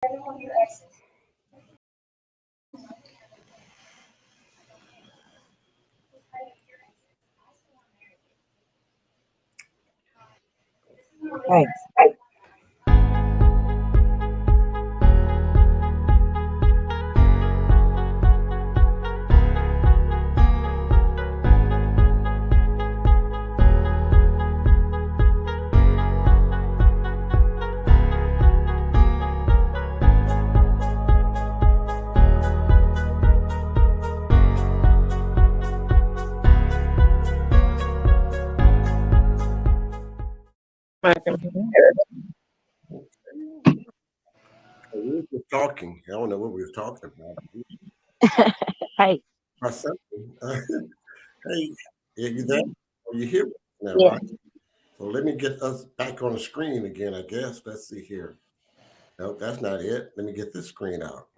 Hey. We were just talking. I don't know what we were talking about. Hey. Or something. Hey, are you there? Are you here now, Yeah. right? So let me get us back on the screen again, I guess. Let's see here. No, that's not it. Let me get this screen out.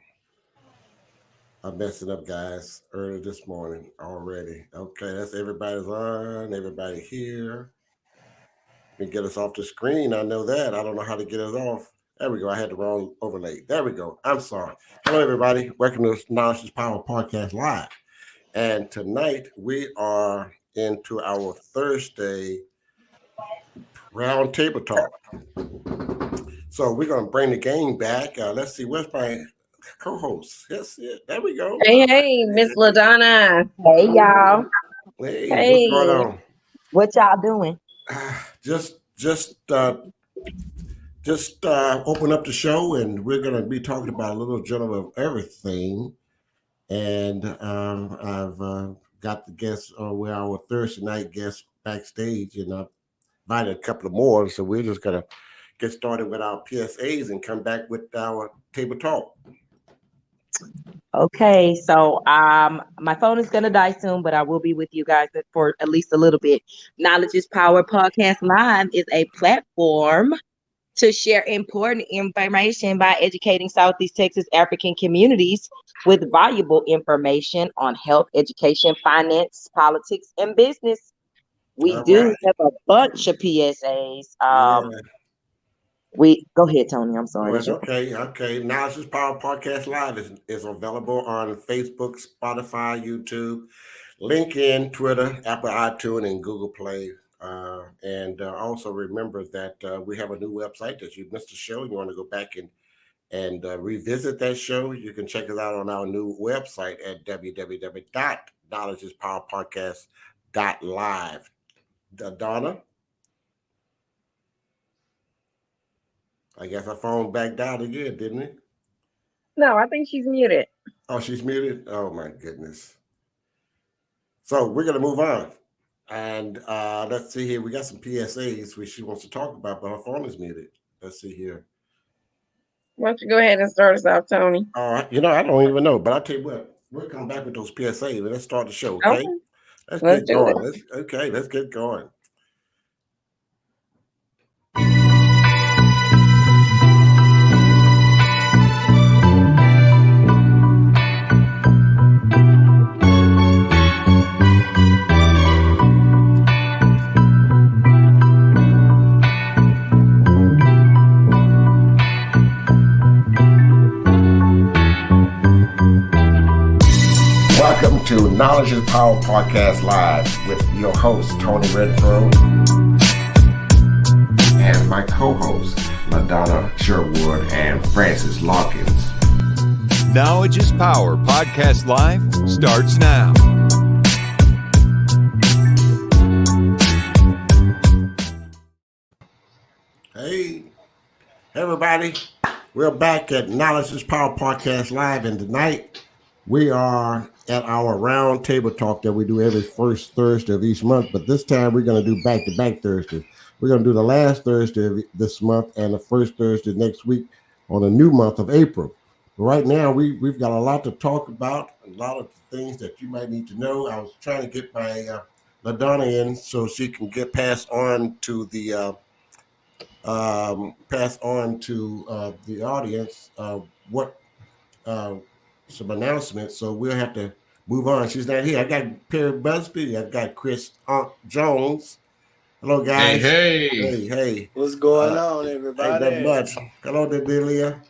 I'm messing up, guys, early this morning already. Okay, that's everybody's on. Everybody here. Let me get us off the screen. I know that. I don't know how to get us off. There we go. I had the wrong overlay. There we go. I'm sorry. Hello, everybody. Welcome to Knowledge is Power Podcast Live. And tonight we are into our Thursday Roundtable Talk. So we're going to bring the game back. Let's see. Where's my co-host? Yes, yeah, there we go. Hey, Miss LaDonna. Hey, y'all. Hey, what's going on? What y'all doing? Just open up the show, and we're going to be talking about a little general of everything. And I've got the guests, we're our Thursday night guests backstage, and I've invited a couple of more. So we're just going to get started with our PSAs and come back with our table talk. Okay, so my phone is gonna die soon, but I will be with you guys for at least a little bit. Knowledge is Power Podcast Live is a platform to share important information by educating Southeast Texas African communities with valuable information on health, education, finance, politics, and business. We All do right. have a bunch of PSAs. We go ahead, Tony. I'm sorry. Well, okay. Knowledge is Power Podcast Live is available on Facebook, Spotify, YouTube, LinkedIn, Twitter, Apple iTunes, and Google Play. And also remember that we have a new website that you missed the show. You want to go back and revisit that show. You can check us out on our new website at www.knowledgeispowerpodcast.live. Donna? I guess our phone backed out again, didn't it? No, I think she's muted. Oh, she's muted? Oh, my goodness. So we're going to move on. And let's see here. We got some PSAs which she wants to talk about, but her phone is muted. Let's see here. Why don't you go ahead and start us off, Tony? All right. I don't even know, but I'll tell you what. We'll come back with those PSAs, but let's start the show, okay? Let's get going. Let's get going. Welcome to Knowledge is Power Podcast Live with your host, Tony Redfro, and my co-hosts, LaDonna Sherwood and Francis Lawkins. Knowledge is Power Podcast Live starts now. Hey, everybody. We're back at Knowledge is Power Podcast Live, and tonight we are at our round table talk that we do every first Thursday of each month, but this time we're going to do back-to-back Thursdays. We're going to do the last Thursday of this month and the first Thursday next week on the new month of April. But right now, we've got a lot to talk about, a lot of things that you might need to know. I was trying to get my LaDonna in so she can get passed on to the audience what some announcements, so we'll have to move on. She's not here. I got Perry Busby. I've got Chris Jones. Hello, guys. Hey. Hey. What's going on, everybody? Ain't that much. Hello, Dedelia.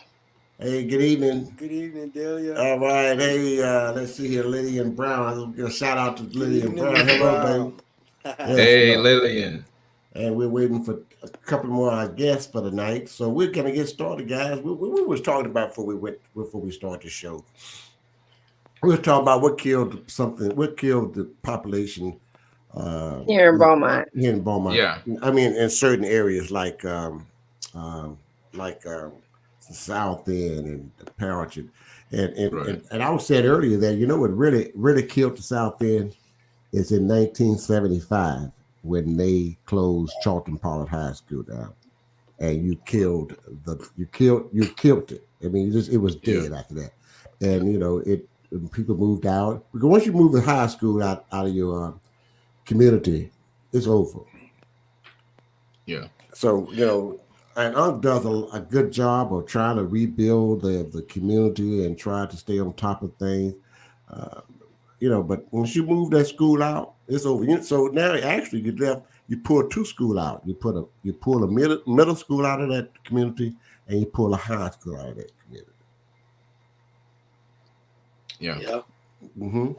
Hey, good evening. Good evening, Delia. All right. Hey, let's see here. Lillian Brown. I'm gonna shout out to Good Lillian evening, Brown. Miss Hello, baby. Brown. Yes, Hey, Lillian. and we're waiting for a couple more guests for the night. So we're gonna get started, guys. We was talking about before we start the show. We were talking about what killed the population Here in Beaumont. here in Beaumont. Yeah, I mean, in certain areas um, like the South End and the Parish, right. and I was saying earlier that what really killed the South End is in 1975 when they closed Charlton Pollard High School down, and you killed it. I mean, it was Yeah, dead after that, and people moved out because once you move the high school out of your community, it's over. yeah, So and Unc does a good job of trying to rebuild the community and try to stay on top of things. Uh, but once you move that school out, it's over. So now actually you pull two school out. You pull a middle school out of that community, and you pull a high school out of that community. yeah, Yeah, Mm-hmm.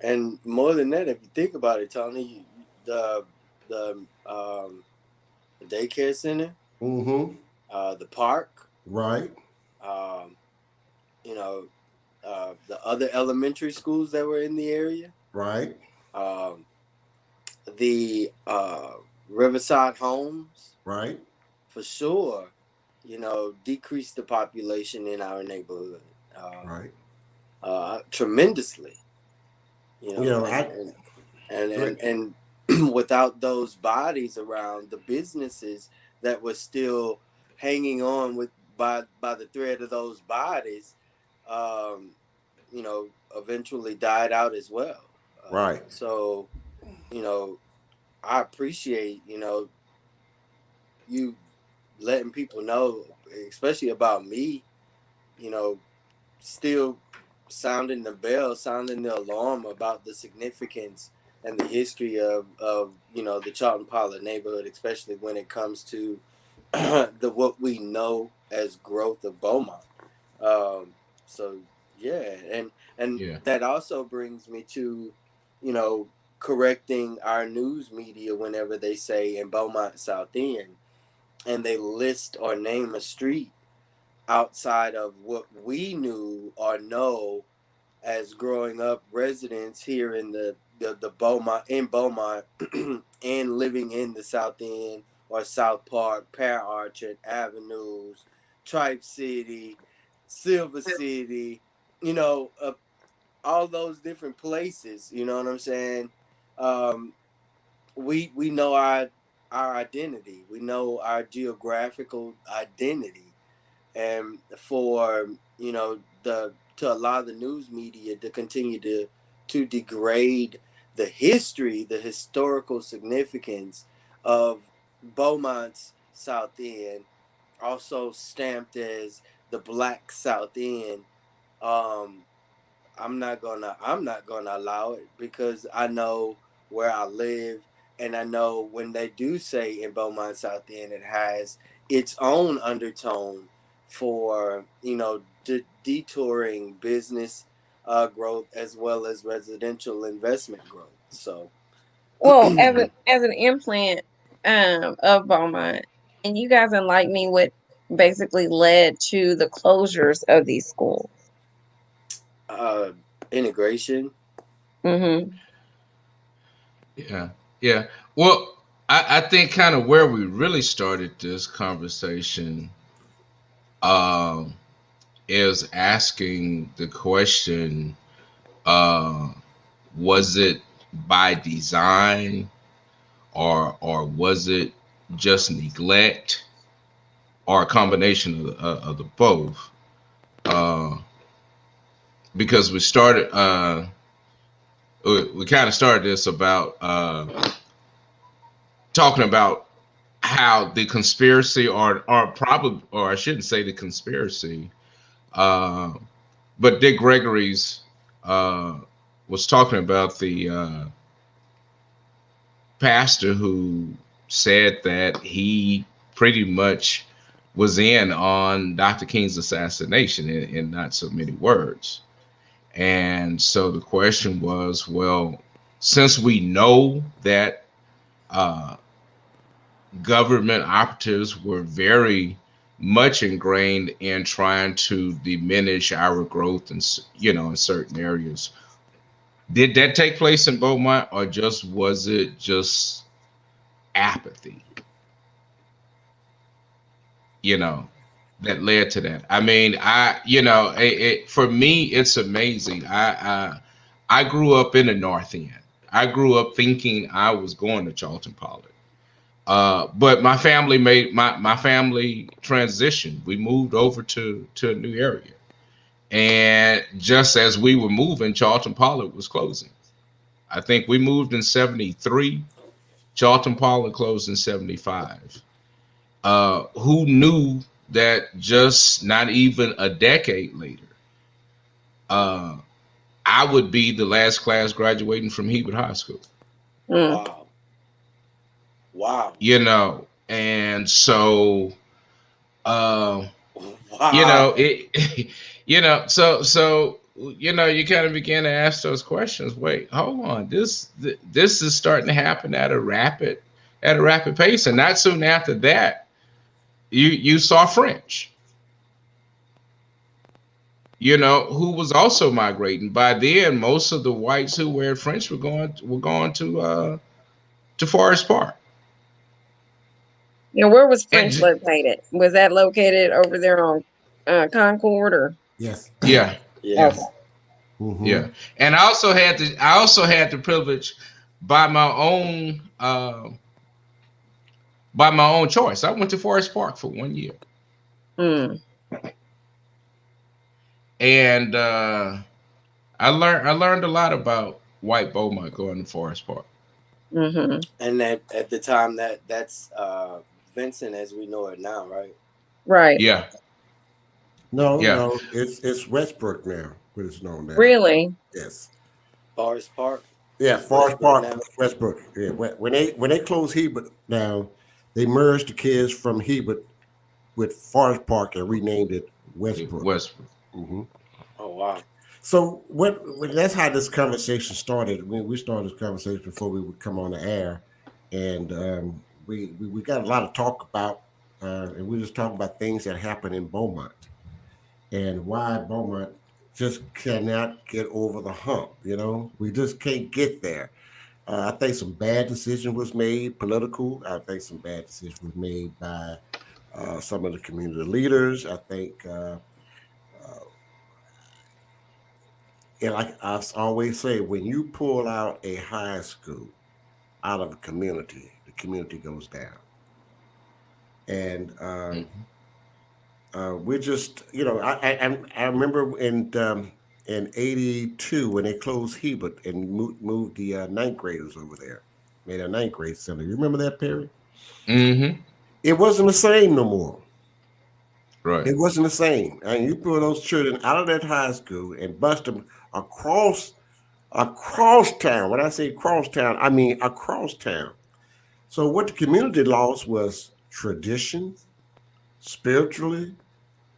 and more than that, if you think about it, Tony, the daycare center, Mm-hmm. the park, Right. um, the other elementary schools that were in the area, Right. um, the Riverside homes, Right. for sure, decreased the population in our neighborhood. Right. Tremendously, I and without those bodies around, the businesses that were still hanging on by the thread of those bodies, um, eventually died out as well. Right. So, I appreciate you letting people know, especially about me, still sounding the bell, sounding the alarm about the significance and the history of the Charlton Pollard neighborhood, especially when it comes to what we know as growth of Beaumont. So yeah, and yeah, that also brings me to you know correcting our news media whenever they say in Beaumont South End and they list or name a street outside of what we knew or know as growing up residents here in the Beaumont and living in the South End or South Park, Pear Orchard, Avenues, Tripe City, Silver City, all those different places. You know what I'm saying? Um, we know our identity. We know our geographical identity, and for the to allow the news media to continue to degrade the historical significance of Beaumont's South End, also stamped as the Black South End. um I'm not gonna allow it, because I know where I live, and I know when they do say in Beaumont South End, it has its own undertone for detouring business growth as well as residential investment growth. So Well, as an implant of Beaumont, and you guys enlighten me what basically led to the closures of these schools. uh, integration. Mm-hmm. yeah, yeah. Well, I think kind of where we really started this conversation um, is asking the question, uh, was it by design or was it just neglect or a combination of the both? Uh, because we kind of started this about talking about how the conspiracy or probably, or I shouldn't say the conspiracy, uh, but Dick Gregory's uh, was talking about the pastor who said that he pretty much was in on Dr. King's assassination in not so many words. And so the question was, well, since we know that uh, government operatives were very much ingrained in trying to diminish our growth in, in certain areas, did that take place in Beaumont, or just was it just apathy? That led to that. I mean, for me, it's amazing. I grew up in the North End. I grew up thinking I was going to Charlton Pollard. But my family transitioned. We moved over to a new area. And just as we were moving, Charlton Pollard was closing. I think we moved in 73. Charlton Pollard closed in 75. Who knew that just not even a decade later, I would be the last class graduating from Hebert High School. Wow. Wow. And so, Wow. you kind of begin to ask those questions. Wait, hold on. This is starting to happen at a rapid pace. And not soon after that, you saw French, who was also migrating. By then, most of the whites who were at French were going to Forest Park. Where was French located? Was that located over there on Concord or? Yes. Yeah. Yes. Okay. Mm-hmm. Yeah. And I also had the privilege by my own choice. I went to Forest Park for 1 year. And I learned a lot about white Beaumont going to Forest Park. Mm-hmm. And at the time that's Vincent as we know it now, right? Right. Yeah. No, it's Westbrook now, what it's known now. Really? Yes. Forest Park. Yeah, Forest Park, Westbrook. Yeah, when they closed Hebert now, they merged the kids from Hebert with Forest Park and renamed it Westbrook. Mm-hmm. Oh wow! So that's how this conversation started. We started this conversation before we would come on the air, and we got a lot of talk about, and we just talking about things that happen in Beaumont, and why Beaumont just cannot get over the hump. We just can't get there. I think some bad decision was made, political. I think some bad decision was made by some of the community leaders. I think, and like I always say, when you pull out a high school out of a community, the community goes down. And we're just, I remember in '82 when they closed Hebert and moved the ninth graders over there, made a ninth grade center. You remember that, Perry? Mm-hmm. It wasn't the same no more. Right. It wasn't the same. And you pull those children out of that high school and bust them across town. When I say across town, I mean across town. So what the community lost was tradition, spiritually.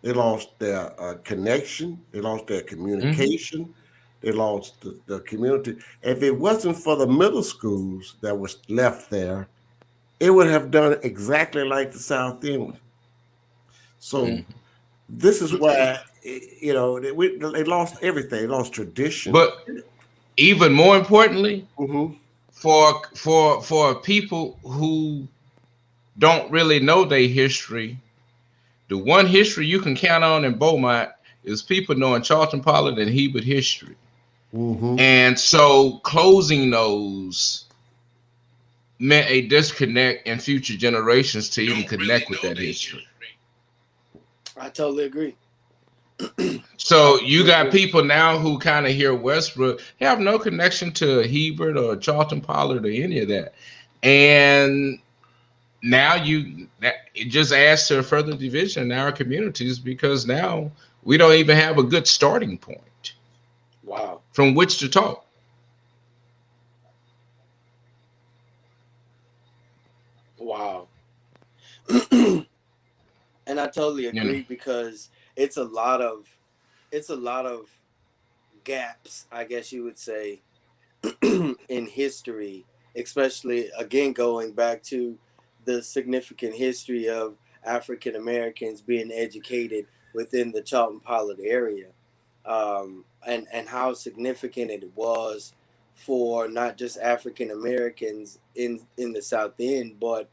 They lost their connection. They lost their communication. Mm-hmm. They lost the community. If it wasn't for the middle schools that was left there, it would have done exactly like the South End. So this is why, they lost everything. They lost tradition. But even more importantly, mm-hmm. for people who don't really know their history, the one history you can count on in Beaumont is people knowing Charlton Pollard and Hebert history. Mm-hmm. And so closing those meant a disconnect in future generations to even connect with that history. I totally agree. So you got people now who kind of hear Westbrook have no connection to Hebert or Charlton Pollard or any of that. And now it just adds to a further division in our communities because now we don't even have a good starting point. Wow. From which to talk. Wow. And I totally You know. agree because it's a lot of it's a lot of gaps, I guess you would say, in history, especially again going back to the significant history of African Americans being educated within the Charlton Pollard area, and how significant it was for not just African Americans in the South End, but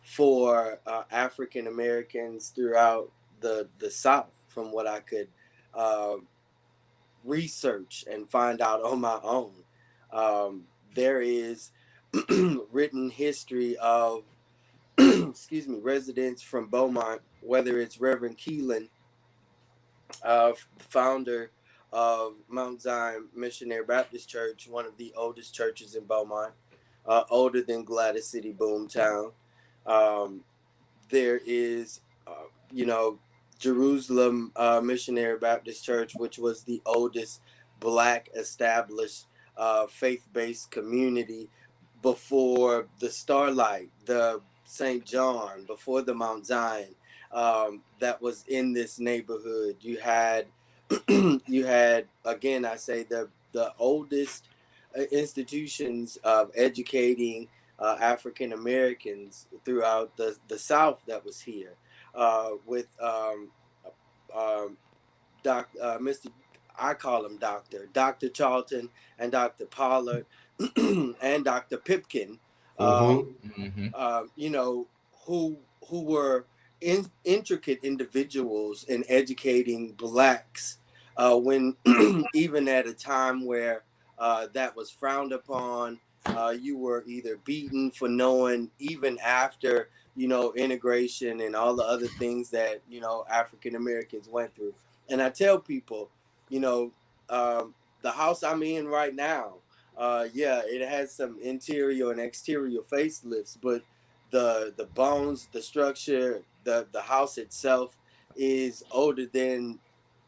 for African Americans throughout the South, from what I could uh, research and find out on my own. There is written history of excuse me, residents from Beaumont, whether it's Reverend Keelan, founder of Mount Zion Missionary Baptist Church, one of the oldest churches in Beaumont, older than Gladys City, Boomtown. Um, there is, you know, Jerusalem Missionary Baptist Church, which was the oldest Black established faith-based community before the Starlight, the St. John, before the Mount Zion, that was in this neighborhood. You had, you had again, I say the oldest institutions of educating African Americans throughout the South that was here, with um, Mr. I call him Dr. Charlton and Dr. Pollard and Dr. Pipkin, Mm-hmm. you know, who were intricate individuals in educating blacks when even at a time where that was frowned upon. You were either beaten for knowing, even after, you know, integration and all the other things that, you know, African Americans went through. And I tell people, you know, the house I'm in right now, yeah, it has some interior and exterior facelifts, but the bones, the structure, the house itself is older than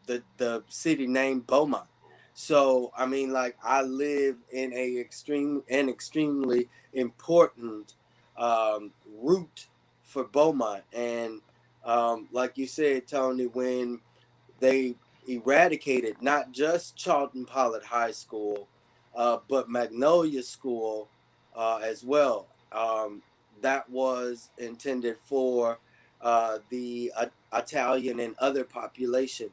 the city named Beaumont. So I mean, like, I live in extremely important route for Beaumont, and like you said, Tony, when they eradicated not just Charlton Pollard High School, but Magnolia School as well. That was intended for the Italian and other population,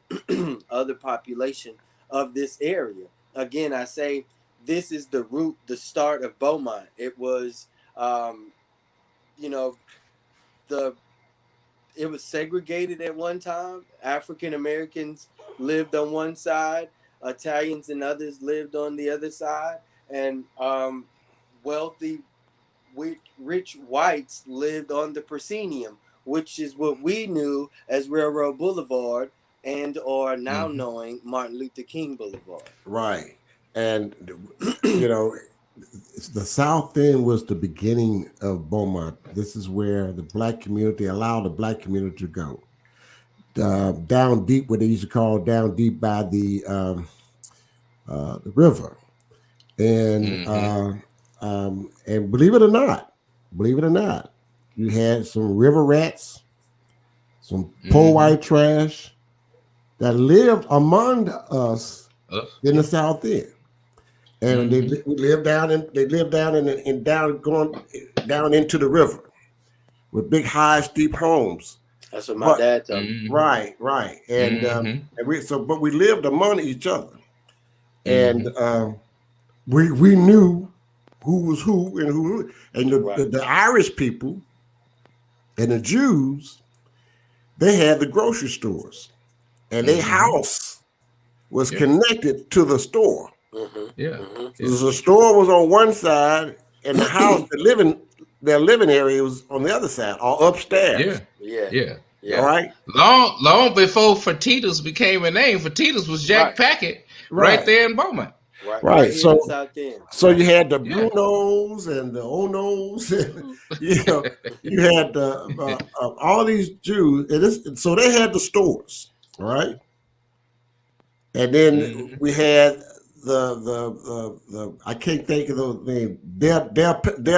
other population of this area. Again, I say this is the root, the start of Beaumont. It was, you know, the it was segregated at one time. African Americans lived on one side, Italians and others lived on the other side, and wealthy, rich whites lived on the proscenium, which is what we knew as Railroad Boulevard and or now knowing Martin Luther King Boulevard. Right. And, you know, the South End was the beginning of Beaumont. This is where the Black community allowed the Black community to go. Down deep, what they used to call down deep by the river. And believe it or not, you had some river rats, some poor white trash that lived among us in the South End. And they lived down going down into the river with big, high, steep homes. That's what my dad told me. Right. And but we lived among each other, and we knew who was who and who. And the Irish people and the Jews, they had the grocery stores, and their house was connected to the store. So the store was on one side, and the house, their living area was on the other side, or upstairs. Yeah. All right. Long before Fertitas became a name, Fertitas was Jack Packett right there in Beaumont. Right. So you had the Brunos and the Onos, and, you know, you had all these Jews, and so they had the stores, right? And then we had the I can't think of the name. Del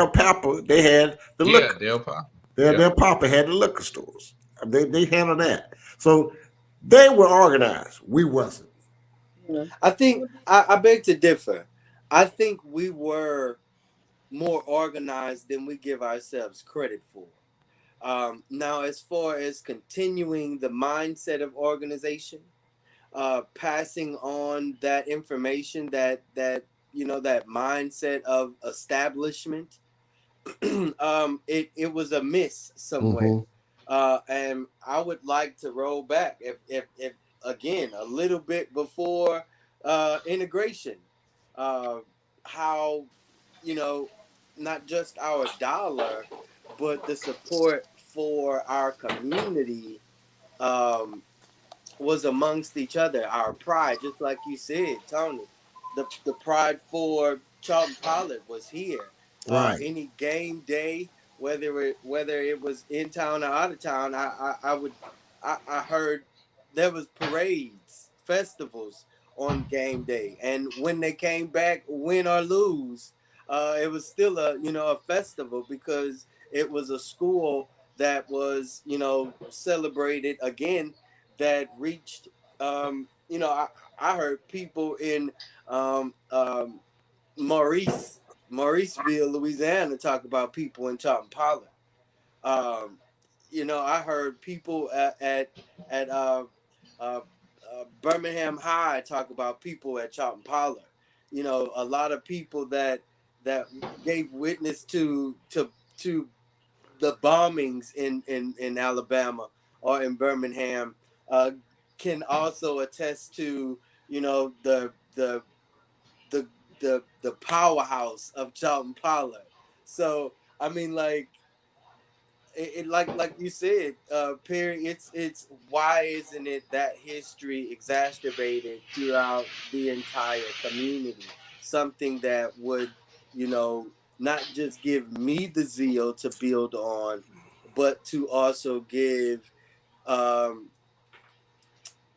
Papa. They had the liquor. Del Papa. Del Papa had the liquor stores. They handled that. So they were organized. We wasn't. I think I beg to differ. I think we were more organized than we give ourselves credit for. Now, as far as continuing the mindset of organization, passing on that information, that mindset of establishment, it was a miss somewhere. Mm-hmm. And I would like to roll back if again a little bit before integration, uh, how you know not just our dollar, but the support for our community um, was amongst each other. Our pride, just like you said, Tony, the pride for Charlton Pollard was here. Right. Any game day, whether it was in town or out of town, I heard there was parades, festivals on game day, and when they came back, win or lose, it was still a festival because it was a school that was celebrated again, that reached I heard people in um, um, Maurice Mauriceville, Louisiana, talk about people in Charlton Pollard. Um, I heard people at uh, Birmingham High talk about people at Charlton Pollard. A lot of people that gave witness to the bombings in Alabama or in Birmingham uh, can also attest to the the the powerhouse of Charlton Pollard. So I mean, like like you said, Perry, it's why isn't it that history exacerbated throughout the entire community? Something that would, you know, not just give me the zeal to build on, but to also give um,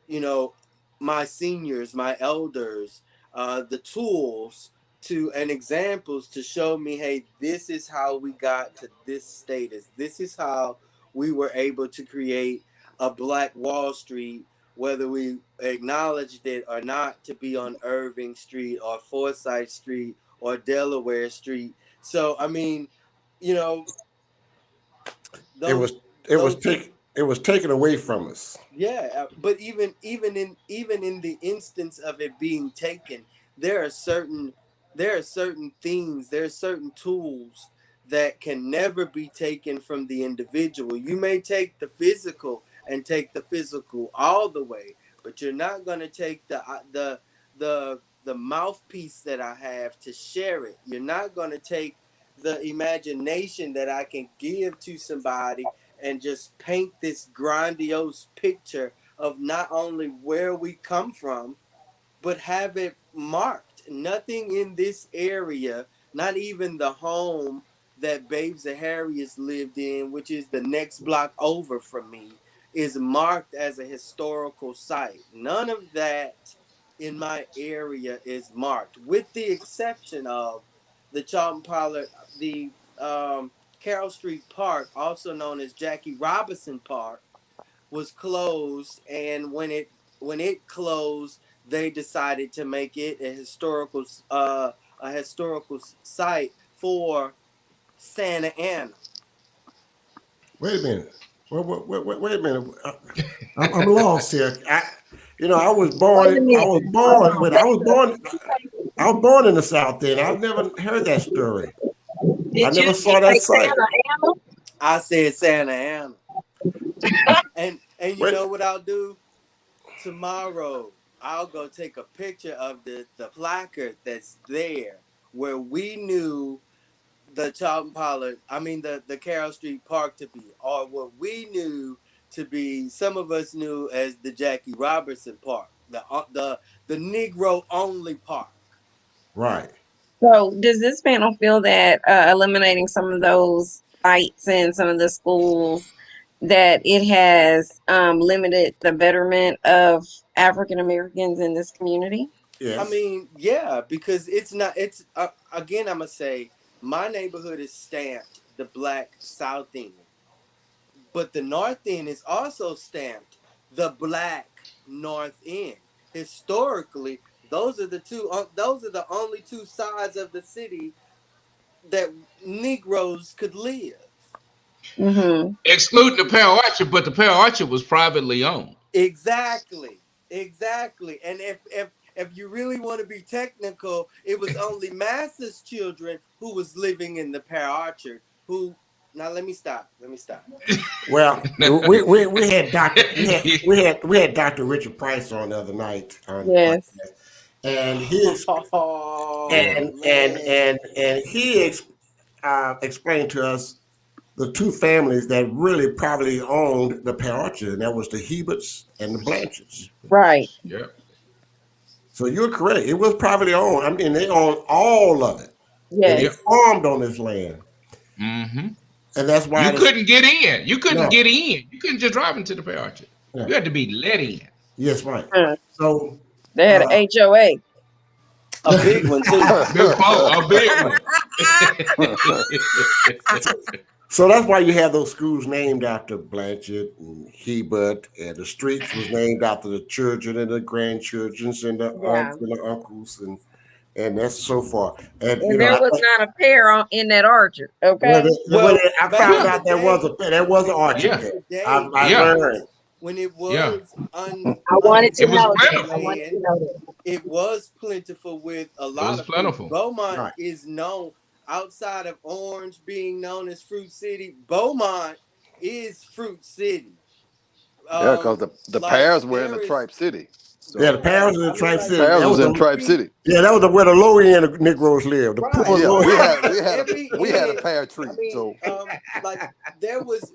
you know, my seniors, my elders, the tools to and examples to show me, hey, this is how we got to this status. This is how we were able to create a Black Wall Street, whether we acknowledged it or not, to be on Irving Street or Forsyth Street or Delaware Street. So, I mean, you know, It was those it was those take it was taken away from us. Yeah, but even in the instance of it being taken, there are certain things, there are certain tools that can never be taken from the individual. You may take the physical and take the physical all the way, but you're not going to take the mouthpiece that I have to share it. You're not going to take the imagination that I can give to somebody and just paint this grandiose picture of not only where we come from, but have it marked. Nothing in this area, not even the home that Babes and Harriet's lived in, which is the next block over from me, is marked as a historical site. None of that in my area is marked, with the exception of the Charlton Pollard, the Carroll Street Park, also known as Jackie Robinson Park, was closed, and when it closed, they decided to make it a historical site for Santa Ana. Wait a minute. Wait a minute. I'm lost here. I was Wait a born. I minute. was Hold born. on. When I was born, I was born in the South. Then I've never heard that story. I Did never you saw that say site. Santa Ana? I said Santa Ana, and you Wait. know what I'll do tomorrow? I'll go take a picture of the placard that's there, where we knew the Charlton Pollard, I mean the Carroll Street Park to be, or what we knew to be, some of us knew as the Jackie Robinson Park, the Negro only park. Right. So, does this panel feel that eliminating some of those sites and some of the schools, that it has limited the betterment of African Americans in this community? I Yes. mean, yeah, because it's not. It's again, I'm gonna say my neighborhood is stamped the Black South End. But the North End is also stamped the Black North End. Historically, those are the two. Those are the only two sides of the city that Negroes could live. Mm-hmm. Excluding the Pearl Orchard, but the Pearl Orchard was privately owned. Exactly, exactly. And if you really want to be technical, it was only Master's children who was living in the Pear Orchard. Who now? Let me stop. Let me stop. Well, we had Dr. Richard Price on the other night on the Yes. podcast, and he Oh man. explained to us the two families that really probably owned the Pear Orchard, and that was the Heberts and the Blanchards. Right. Yeah. So you're correct. It was privately owned. I mean, they owned all of it, and they Yep. Yes. farmed on this land, Mm-hmm. and that's why You couldn't get in. You couldn't No. get in. You couldn't just drive into the Pear Orchard. Yeah. You had to be let in. Yes, right. Uh, So They had an HOA. A big one too. Before a big one. So that's why you have those schools named after Blanchard and Hebert, and the streets was named after the children and the grandchildren and the Yeah. aunts and the uncles and that's so far. And And there was not a pear in that orchard. Okay. I found out there was an orchard Yeah. there. I Yeah. learned. When it was Yeah. I wanted to It was know that. plentiful. I wanted to know that. it was plentiful with a lot was of plentiful. fruit. Beaumont Right. is known outside of Orange being known as Fruit City. Beaumont is Fruit City. Yeah, because the like, pears were in there the is- Tripe City. So Yeah, the Paris was in I mean, Tripe like, City. pears That was was in the- Tripe City. Yeah, that was where the low end of Negroes lived. The Right. poor Yeah, low we end. had a pear tree. I mean, So like there was,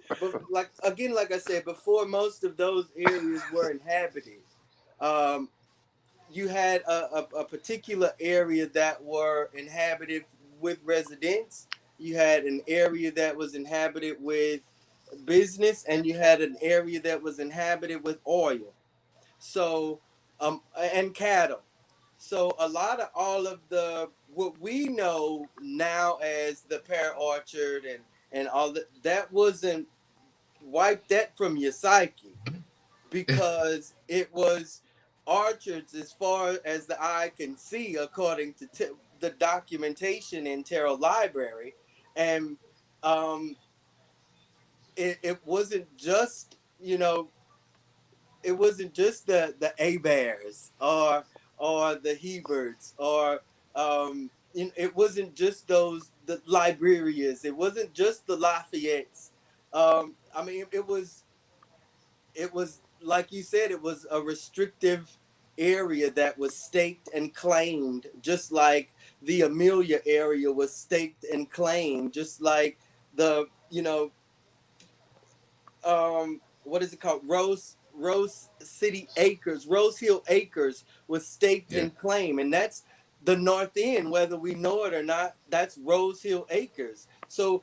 like again, like I said before, most of those areas were inhabited. You had a particular area that were inhabited with residents. You had an area that was inhabited with business, and you had an area that was inhabited with oil. So, and cattle. So a lot of all of the what we know now as the Pear Orchard and all that wasn't wipe that from your psyche, because it was orchards as far as the eye can see, according to the documentation in Terrell Library, and um, it wasn't just it wasn't just the A Bears or the Heberts or it wasn't just the Liberias. It wasn't just the Lafayettes. I mean, it was like you said, it was a restrictive area that was staked and claimed, just like the Amelia area was staked and claimed, just like the what is it called, Rose City Acres, Rose Hill Acres was staked Yeah. and claimed, and that's the North End, whether we know it or not. That's Rose Hill Acres. So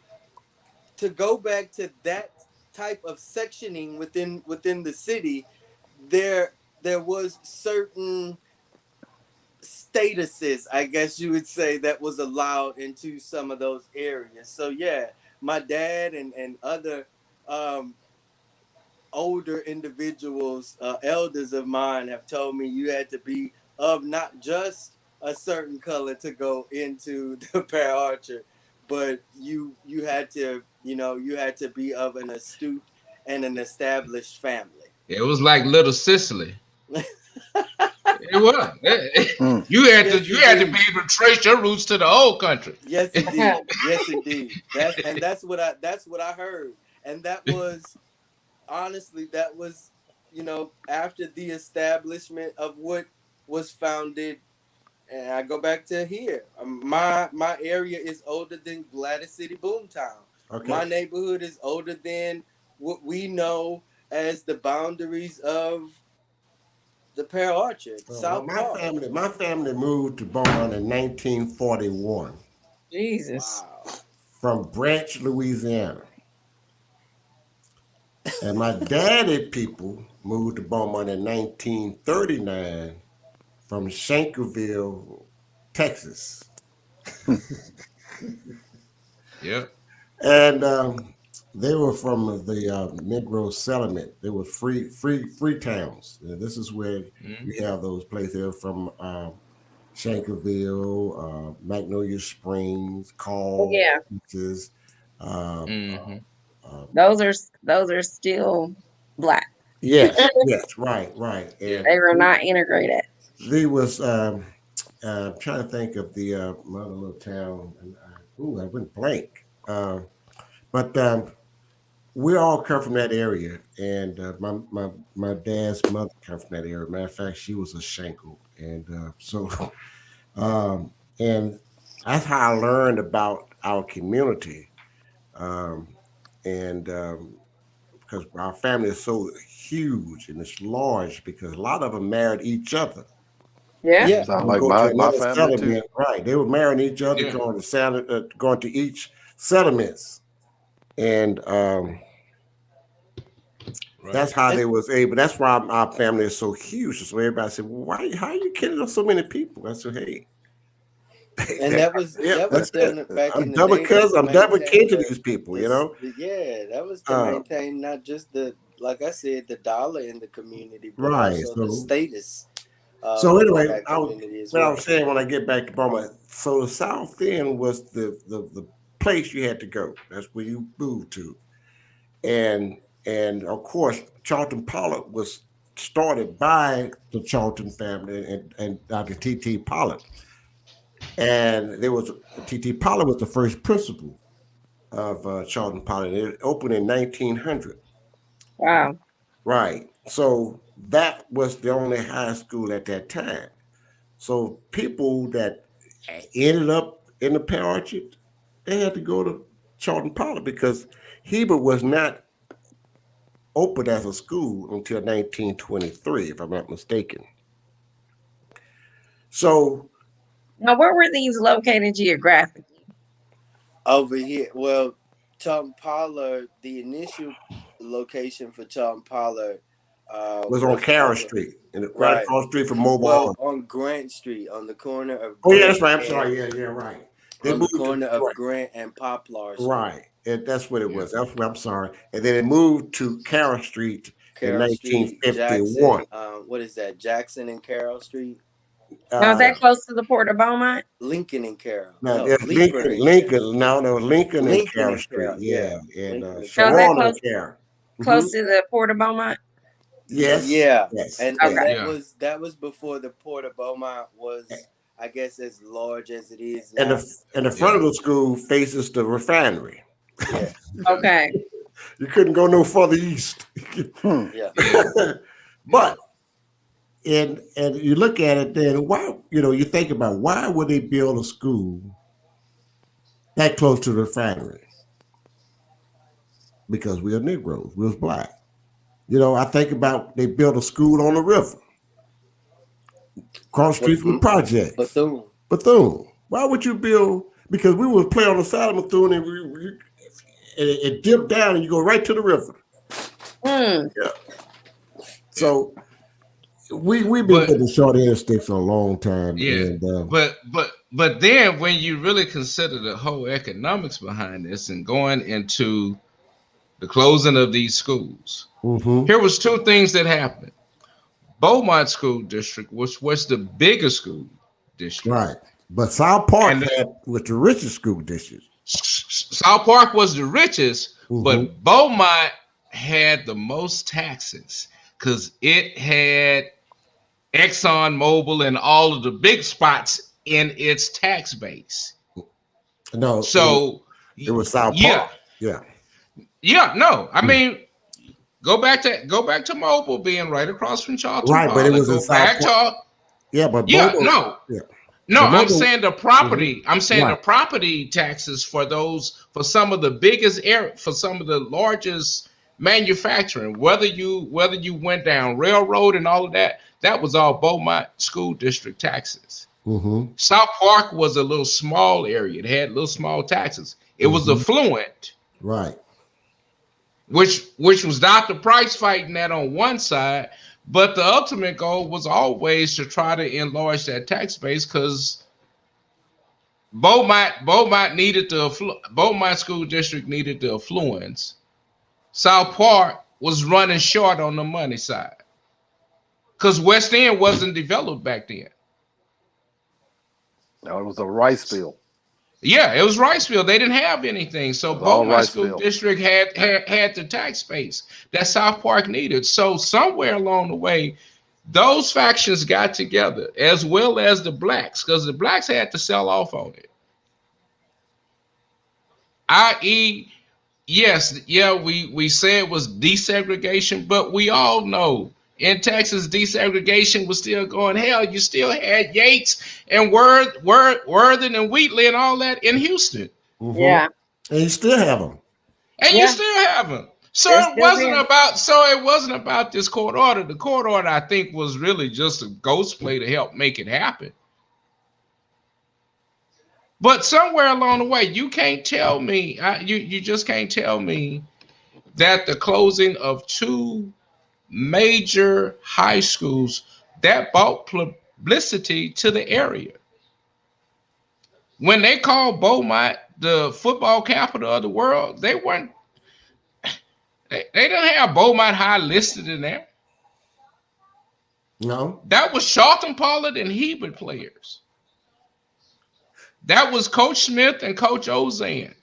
to go back to that type of sectioning within the city, there was certain statuses, I guess you would say, that was allowed into some of those areas. So yeah, my dad and other older individuals, elders of mine, have told me you had to be of not just a certain color to go into the Pear Orchard, but you had to you had to be of an astute and an established family. It was like Little Sicily. It was. You had Yes, to be indeed. able to trace your roots to the old country. Yes, indeed. Yes, indeed. That's what I heard, and that was honestly, that was after the establishment of what was founded. And I go back to here. My area is older than Gladys City, Boomtown. Okay. My neighborhood is older than what we know as the boundaries of the Pear Orchard, South Park. My family moved to Beaumont in 1941 Jesus. Wow. from Branch, Louisiana. And my daddy people moved to Beaumont in 1939 from Shankerville, Texas. Yeah. And They were from the Negro settlement. They were free towns. And this is where Mm-hmm. we have those places. They were from Shankerville, Magnolia Springs, Call, Yeah, Peaches. Uh, Mm-hmm. uh, those are still black. yes, yes, right. Yeah. And They were not integrated. they was trying to think of the other little town. And I went blank. But we all come from that area, and my dad's mother come from that area. Matter of fact, she was a Shanko, and so and that's how I learned about our community, um, and because our family is so huge and it's large, because a lot of them married each other. Yeah. Yeah. Sound You like go to my another family too. settlement, right? They were marrying each other, Yeah. going to each settlements, and that's Right. how And, they was able. That's why our family is so huge. So everybody said, well, "Why? How are you killing so many people?" I said, "Hey, and yeah, that was that's it. done back I'm in the double day to cousin. I'm double kin maintain to these people. You know." yeah, that was to Uh, maintain not just the, like I said, the dollar in the community, but right. also the status So of anyway, that community as what I well. was saying when I get back to Burma. So the South End was the place you had to go. That's where you moved to, and of course Charlton Pollard was started by the Charlton family and Dr. T.T. Pollard. And there was T.T. Pollard was the first principal of Charlton Pollard. It opened in 1900. Wow. Right. So that was the only high school at that time. So people that ended up in the Pear Orchard, they had to go to Charlton Pollard because Heber was not opened as a school until 1923, if I'm not mistaken. So Now, where were these located geographically? Over here, well, Charlton Pollard, the initial location for Charlton Pollard was on was Carroll over, Street, and right right. across the street from Mobile Well, Home. on Grant Street, on the corner of Oh yeah, that's Grant right. I'm and sorry. Yeah, right. They on the moved to corner of right, Grant and Poplar Street, right. And that's what it Yeah. was. That's what I'm sorry. And then it moved to Carroll Street in Carroll Street, 1951. Jackson. What is that? Jackson and Carroll Street, Now, is Uh, that close to the Port of Beaumont? Lincoln and Carroll. Now No, there's Leeper and Carroll. Lincoln. No, there was Lincoln and Lincoln Carroll and Street. Carroll. Yeah, Yeah, and Lincoln and Now, is Carroll. that Shawana and Carroll. Hmm. close to the Port of Beaumont? Yes, Yeah, yes, and yes. Okay. Yeah. that was before the Port of Beaumont was, I guess, as large as it is And now. the front Yeah. of the school faces the refinery. Yeah, Okay. You couldn't go no further east. yeah. Yeah. But and you look at it, then why, you think about why would they build a school that close to the refinery? Because we are Negroes, we was black. I think about they built a school on the river, cross street from the projects. Bethune. Bethune. Why would you build? Because we would play on the side of Bethune, and it dipped down, and you go right to the river. Hmm. Yeah. So we've been But getting short end sticks for a long time, yeah. and But then when you really consider the whole economics behind this and going into the closing of these schools, here was two things that happened. Beaumont School District, which was the biggest school district. right. But South Park And was the richest school district. South Park was the richest, but Beaumont had the most taxes because it had Exxon Mobil and all of the big spots in its tax base. No, So it was South yeah, Park. Yeah. yeah, no, I mean, go back to Mobil being right across from Charlton Right, but it Pollard. was in Go South back Park. to Yeah, but yeah, Bobo, no, yeah. no, But I'm Bobo, saying the property. I'm saying the right. property taxes for some of the biggest for some of the largest manufacturing. Whether you went down railroad and all of that, that was all Beaumont School District taxes. South Park was a little small area. It had little small taxes. It was affluent, Right. which was Dr. Price fighting that on one side, but the ultimate goal was always to try to enlarge that tax base because Beaumont School District needed the affluence South Park was running short on the money side because West End wasn't developed back then. No, it was a rice field. Yeah, it was Riceville. They didn't have anything, so Beaumont School Riceville. District had the tax space that South Park needed. So somewhere along the way, those factions got together, as well as the blacks, because the blacks had to sell off on it. I.e., yes, yeah, we say it was desegregation, but we all know in Texas desegregation was still going. Hell, you still had Yates and Worthing and Wheatley and all that in Houston. Mm-hmm. Yeah. And you still have them. And Yeah. you still have them. So They're it still wasn't there. about this court order. The court order, I think, was really just a ghost play to help make it happen. But somewhere along the way, you can't tell me, you just can't tell me that the closing of two major high schools that brought publicity to the area. When they called Beaumont the football capital of the world, they didn't have Beaumont High listed in there. No. That was CHARLTON, POLLARD, and Hebert players. That was Coach Smith and Coach Ozan.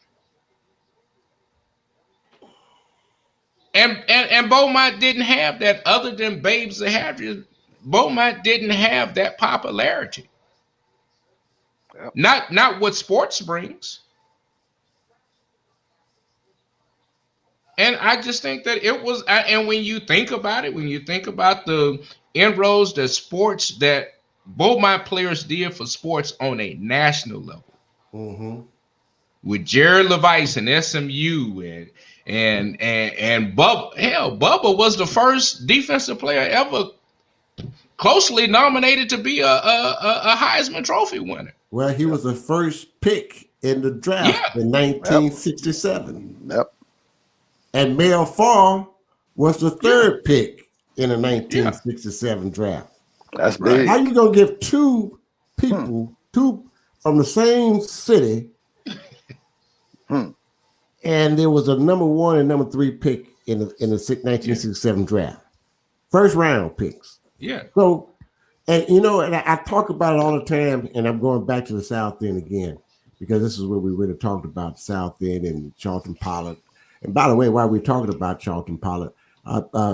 And Beaumont didn't have that other than Babes the Hadrian. Beaumont didn't have that popularity. Yep. Not what sports brings. And I just think that it was, and when you think about it, when you think about the inroads that Beaumont players did for sports on a national level, mm-hmm. with Jared Levice and SMU and Bubba. Hell, Bubba was the first defensive player ever closely nominated to be a Heisman Trophy winner. Well, he was the first pick in the draft in 1967. Yep. And Mel Farr was the third pick in the 1967 draft. That's big. How you gonna give two people, two from the same city, and there was a number 1 and number 3 pick in the 1967 draft, first round picks. Yeah. So, and you know, and I talk about it all the time, and I'm going back to the South End again because this is where we really talked about South End and CHARLTON POLLARD. And by the way, while we're talking about CHARLTON POLLARD,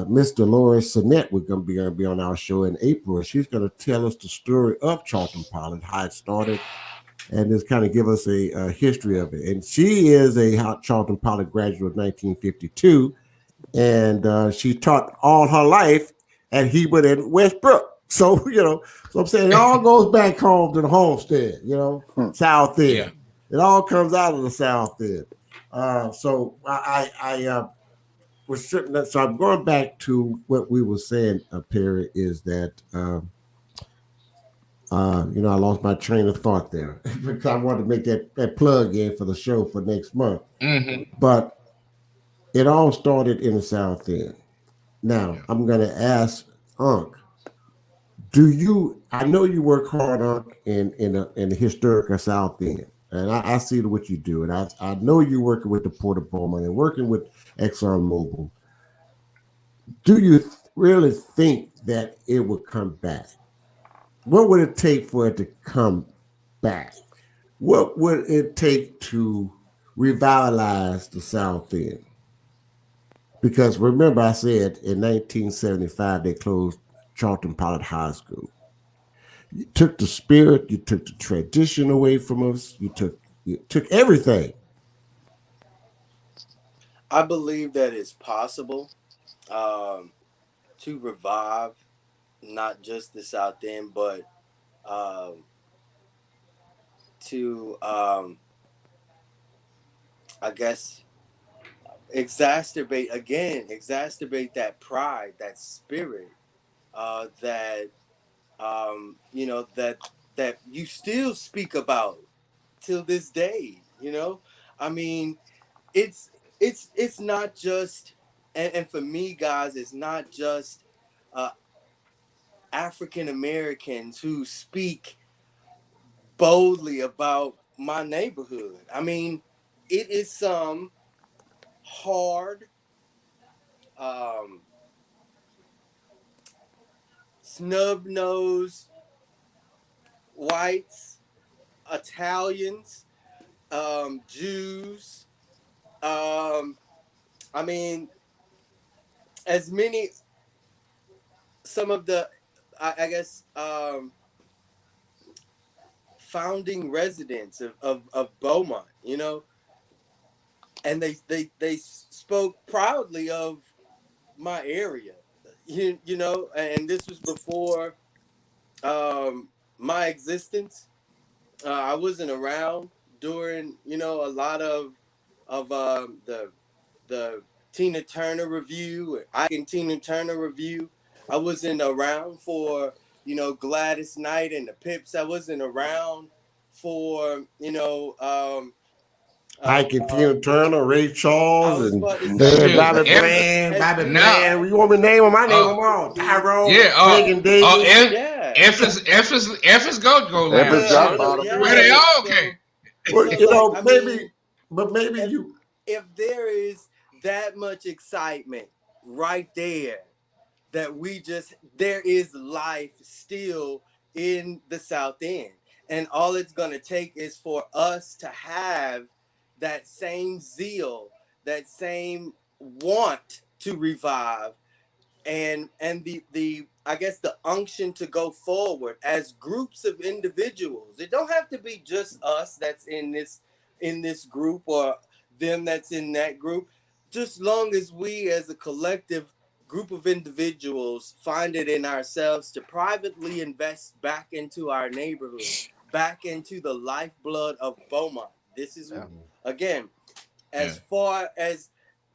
Miss Dolores Sinnett, we're going to be on our show in April. She's going to tell us the story of CHARLTON POLLARD, how it started, and just kind of give us a history of it. And she is a CHARLTON POLLARD graduate of 1952, and she taught all her life at Hebert and Westbrook. So, you know, so I'm saying it all goes back home to the homestead, you know, South End. Yeah. It all comes out of the South End. So I was certain. So I'm going back to what we were saying, Perry, is that you know, I lost my train of thought there because I wanted to make that plug in for the show for next month. Mm-hmm. But it all started in the South End. Now I'm going to ask Unc, I know you work hard, Unc, in the historical South End. And I see what you do. And I know you're working with the Port of Beaumont and working with ExxonMobil. Do you really think that it would come back? What would it take for it to come back? What would it take to revitalize the South End? Because remember, I said in 1975, they closed CHARLTON POLLARD High School. You took the spirit, you took the tradition away from us, you took everything. I believe that it's possible to revive not just the South End, but to I guess exacerbate that pride, that spirit that you know, that you still speak about till this day. You know, I mean, it's not just, and for me, guys, it's not just African Americans who speak boldly about my neighborhood. I mean, it is some hard um, snub nosed whites, Italians, Jews. I mean, as many, some of the, I guess, founding residents of Beaumont, you know, and they spoke proudly of my area, you know, and this was before my existence. I wasn't around during, you know, a lot of the Tina Turner review, Ike and Tina Turner review. I wasn't around for, you know, Gladys Knight and the Pips. I wasn't around for, you know, Ike and Tina the, Turner, Ray I Charles, was and about to say, Shoot, Bobby Bland, as Bobby many now, Bland. You want me to name them? I name them all. African, Tyrone, yeah, Megan Davis. yeah, Effers go Empress lounge. Jot Yeah, Bottom. Where they yeah. all came. well, So you like, know, I maybe, mean, but maybe if you. if there is that much excitement right there, that we just, there is life still in the South End, and all it's gonna take is for us to have that same zeal, that same want to revive, and the I guess the unction to go forward as groups of individuals. It don't have to be just us that's in this group, or them that's in that group. Just long as we as a collective group of individuals find it in ourselves to privately invest back into our neighborhood, back into the lifeblood of Beaumont. This is, Yeah. again, Yeah. as far as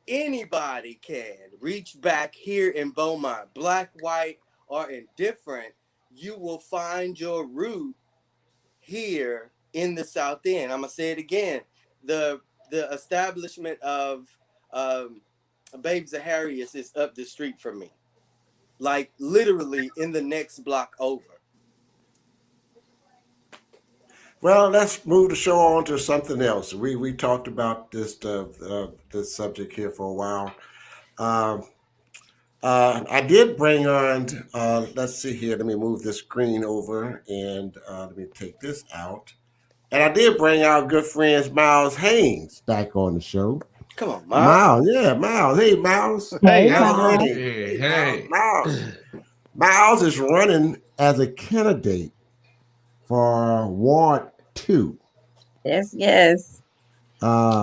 anybody can reach back here in Beaumont, black, white, or indifferent, you will find your root here in the South End. I'm gonna say it again. The establishment of Babe Zaharias is up the street from me, like literally in the next block over. Well, let's move the show on to something else. We talked about this subject here for a while. Um, I did bring on. Let's see here. Let me move this screen over and let me take this out. And I did bring our good friends Miles Haynes back on the show. Come on, Miles. Miles, yeah, Miles. Hey, Miles. Hey, Hey, how's it Miles. going? Hey. Miles is running as a candidate for Ward 2. Yes, yes.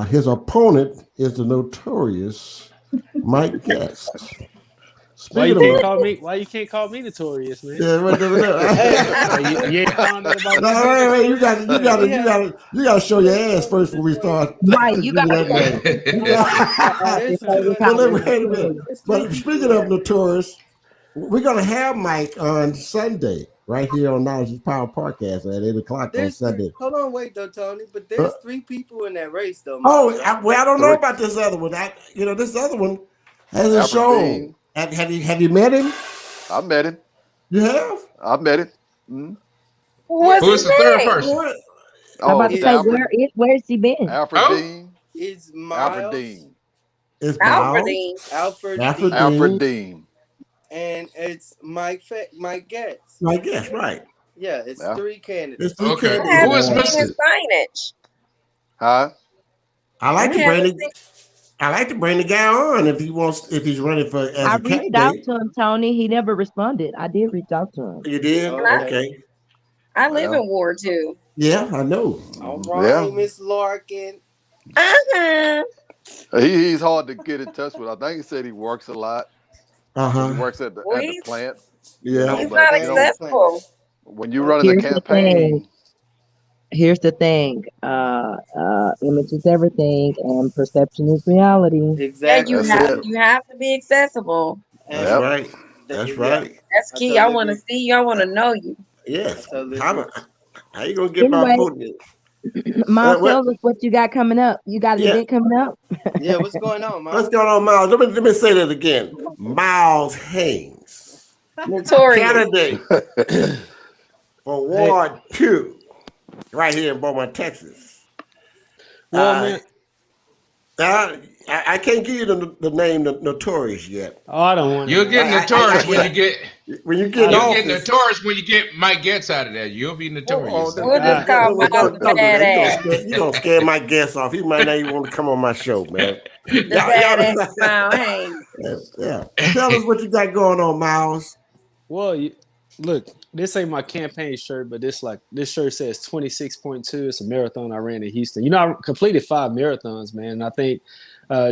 His opponent is the notorious Mike Guest. Why you Speaking can't of, call me? Why you can't call me notorious, man? yeah, wait, You ain't found out about me. no, wait, We have, you gotta show your ass first before we start. Right, you Give me got that name. there's to two But call wait a minute. there's three But people speaking of that, notorious, we're gonna have Mike on Sunday right here on Knowledge Power Podcast at 8 o'clock on there's three, Sunday. hold on, wait though, Tony, but Uh, there's three people in that race though, Oh, Miles, right? I don't know Three. about this other one. This other one hasn't Alfred shown. Dean. Have you met him? I met him. You have? I met him. Mhm. What's Who his is the third name? person? What? I'm Oh, about to Is say, Alfred. where's he been? Alfred Oh, Dean. is Alfred Miles, Dean. It's Miles, Alfredine. Alfred Alfred Dean, Alfred Dean. Dean. and it's Mike Getz. I guess right. Yeah, it's Yeah. three There's candidates. three okay. I candidates. Who haven't is seen Mr. his signage. Huh? I I like to bring haven't the seen. I like to bring the guy on if he's running for as I a reached out candidate. to him, Tony. He never responded. I did reach out to him. You did? And I, Okay. Okay. I live Yeah. in Ward 2. Yeah, I know. All Yeah. right, Miss Larkin. Uh-huh. He's hard to get in touch with. I think he said he works a lot. He Uh-huh. works at Well, the plant. Yeah. he's But not Okay, the plant. accessible. when you're running a Here's the thing. campaign, Here's the thing. Image is everything, and perception is reality. Yeah, Exactly. that's it. you have to be accessible. That's And Yep. right. That's yeah, right. That's I key. I totally want to agree. see you. I want to know you. Yes. I totally How, agree. how you gonna get my Anyway, vote? Miles, What? tell us what you got coming up. You got an Yeah. event coming up? Yeah, what's going on, What's Miles? going on, Miles? Let me say that again. Miles Haynes, Notorious. candidate for Hey, Ward 2, right here in Beaumont, Texas. well, Uh, man, I can't give you the name Notorious yet. Oh, I don't want You'll to. get notorious when you get. When you get in You'll get office. notorious when you get Mike Getz out of there. You'll be notorious. We'll just call Miles the Don't do that. badass. You're gonna scare my guests off. He might not even want to come on my show, man. The badass Miles Haynes. Yeah. Tell us what you got going on, Miles. Well, look, this ain't my campaign shirt, but this shirt says 26.2. It's a marathon I ran in Houston. You know, I completed 5 marathons, man. I think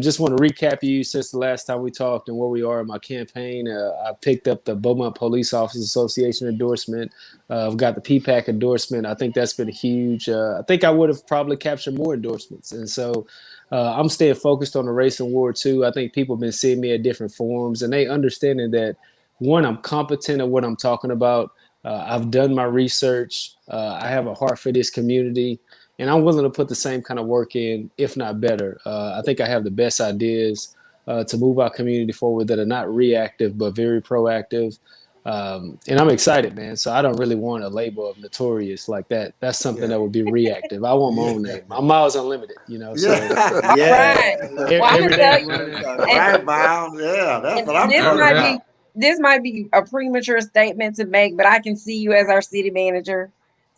just want to recap you since the last time we talked and where we are in my campaign. I picked up the Beaumont Police Officers Association endorsement. I've got the PPAC endorsement. I think that's been huge. I think I would have probably captured more endorsements. And so I'm staying focused on the race in Ward 2. I think people have been seeing me at different forums, and they understanding that, one, I'm competent at what I'm talking about. I've done my research. I have a heart for this community, and I'm willing to put the same kind of work in, if not better. I think I have the best ideas to move our community forward that are not reactive, but very proactive. And I'm excited, man. So I don't really want a label of notorious like that. That's something that would be reactive. I want my own name. I'm Miles Unlimited, you know. So Right. Well, I'm gonna tell you, Right, Miles. Yeah, that's what I'm talking about. This might be a premature statement to make, but I can see you as our city manager.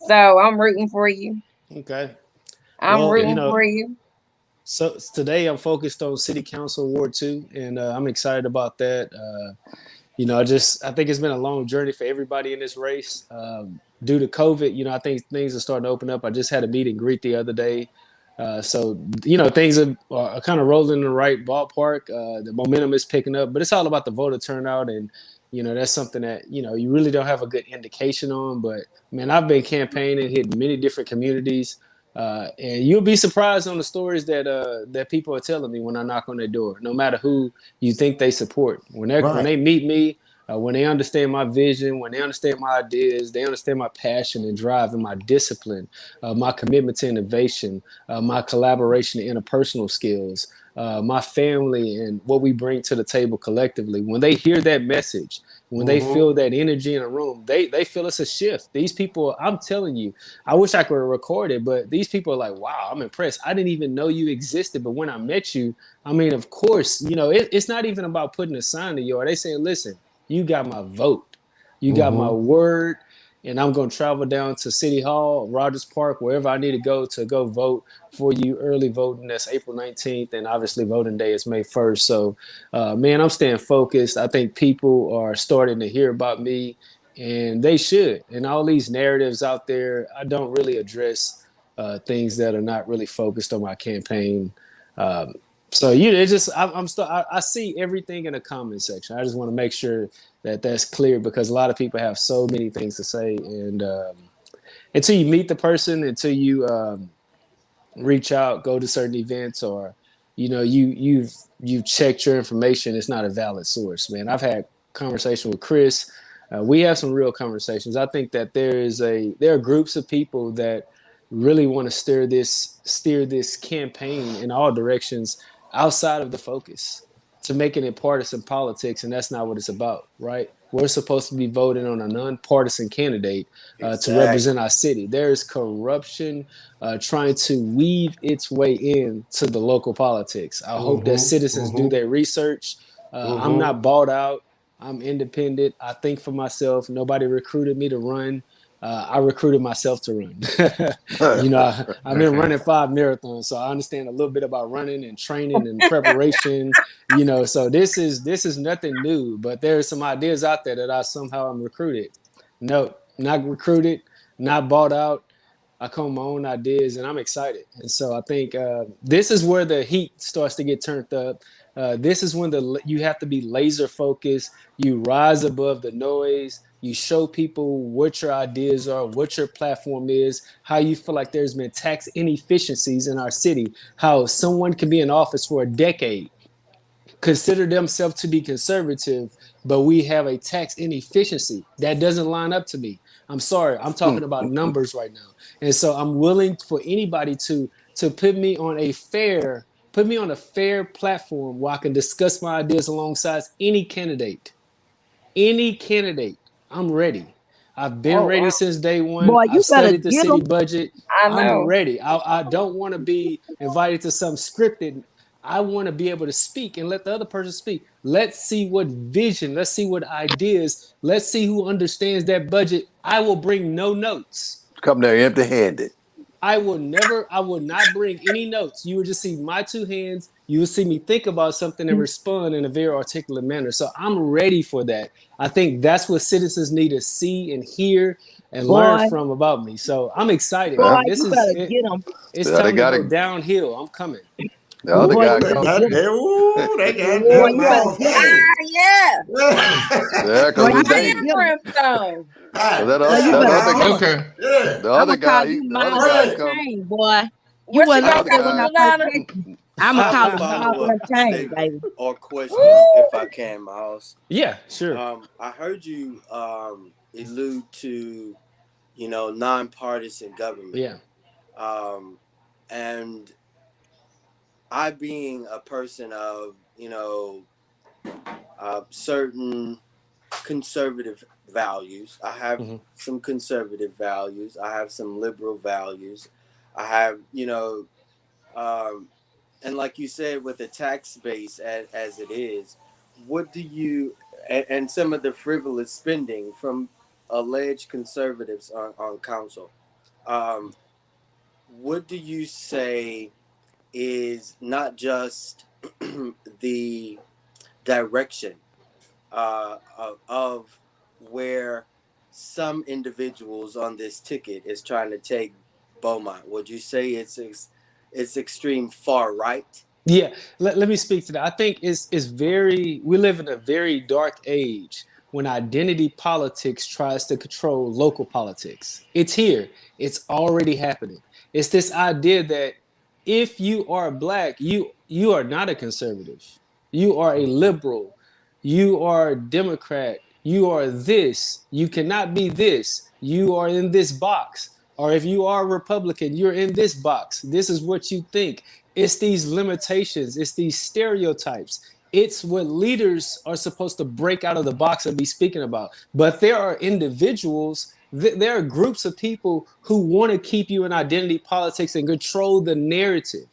So I'm rooting for you. Okay. I'm rooting for you. So today I'm focused on City Council Ward 2, and I'm excited about that. You know, I think it's been a long journey for everybody in this race. Due to COVID, you know, I think things are starting to open up. I just had a meet and greet the other day. So, you know, things are kind of rolling in the right ballpark. The momentum is picking up, but it's all about the voter turnout. And, you know, that's something that, you know, you really don't have a good indication on. But, man, I've been campaigning, hitting many different communities. And you'll be surprised on the stories that people are telling me when I knock on their door, no matter who you think they support. When they meet me, when they understand my vision, when they understand my ideas, they understand my passion and drive and my discipline, my commitment to innovation, my collaboration and interpersonal skills, my family and what we bring to the table collectively. When they hear that message, when they feel that energy in a room, they feel it's a shift. These people, I'm telling you, I wish I could record it, but these people are like, wow, I'm impressed. I didn't even know you existed. But when I met you, I mean, of course, you know, it's not even about putting a sign to you. Or they saying, listen, you got my vote. You got my word. And I'm going to travel down to City Hall, Rogers Park, wherever I need to go vote for you. Early voting, that's April 19th. And obviously voting day is May 1st. So, man, I'm staying focused. I think people are starting to hear about me, and they should. And all these narratives out there, I don't really address things that are not really focused on my campaign. So I see everything in the comment section. I just want to make sure that that's clear, because a lot of people have so many things to say, and until you meet the person, until you reach out, go to certain events, or you know you've checked your information, it's not a valid source, man. I've had conversation with Chris. We have some real conversations. I think that there are groups of people that really want to steer this campaign in all directions outside of the focus, to making it partisan politics, and that's not what it's about, right? We're supposed to be voting on a nonpartisan candidate to represent our city. There's corruption trying to weave its way into the local politics. I hope that citizens do their research. I'm not bought out. I'm independent. I think for myself. Nobody recruited me to run. I recruited myself to run. You know, I've been running 5 marathons, so I understand a little bit about running and training and preparation. You know, so this is nothing new. But there are some ideas out there that I somehow am recruited. No, not recruited, not bought out. I come with my own ideas, and I'm excited. And so I think this is where the heat starts to get turned up. This is when you have to be laser focused. You rise above the noise. You show people what your ideas are, what your platform is, how you feel like there's been tax inefficiencies in our city, how someone can be in office for a decade, consider themselves to be conservative, but we have a tax inefficiency. That doesn't line up to me. I'm sorry. I'm talking about numbers right now. And so I'm willing for anybody to put me on a fair platform where I can discuss my ideas alongside any candidate. Any candidate. I'm ready. I've been ready since day one. Boy, I've studied the city them. budget. I know. I'm ready. I don't want to be invited to some scripted. I want to be able to speak and let the other person speak. Let's see what vision, let's see what ideas, let's see who understands that budget. I will bring no notes. Come there empty-handed. I will not bring any notes. You will just see my two hands. You will see me think about something and respond in a very articulate manner. So I'm ready for that. I think that's what citizens need to see and hear and learn from about me. So I'm excited. Boy, This you is better it. get them. It's Yeah, they time to gotta- go downhill. I'm coming. The other Boy, guy you They better coming. got get 'em. they got Boy, that you better mouth. get 'em. Yeah. Yeah, Boy, because you the better I thing, am get 'em. brimstone. that Boy, you other better get 'em. Okay. Yeah. the I'm other gonna call guy, you the Miles other guy Right. come. Unchained, boy. You What wasn't you up gonna there call when I me, first Lana? met you. I'm I gonna have call a him Miles follow-up Unchained, statement baby. or question, Woo! if I can, Miles. Yeah, sure. I heard you allude to, nonpartisan government. Yeah. And I, being a person of, certain conservative values. I have some conservative values. I have some liberal values. I have, and like you said, with the tax base as it is, what do you, and some of the frivolous spending from alleged conservatives on council, what do you say is not just the direction of where some individuals on this ticket is trying to take Beaumont? Would you say it's extreme far right? Yeah, let me speak to that. I think we live in a very dark age when identity politics tries to control local politics. It's here. It's already happening. It's this idea that if you are black, you are not a conservative. You are a liberal. You are a Democrat. You are this. You cannot be this. You are in this box. Or if you are a Republican, you're in this box. This is what you think. It's these limitations, it's these stereotypes. It's what leaders are supposed to break out of the box and be speaking about. But there are individuals, there are groups of people who want to keep you in identity politics and control the narrative.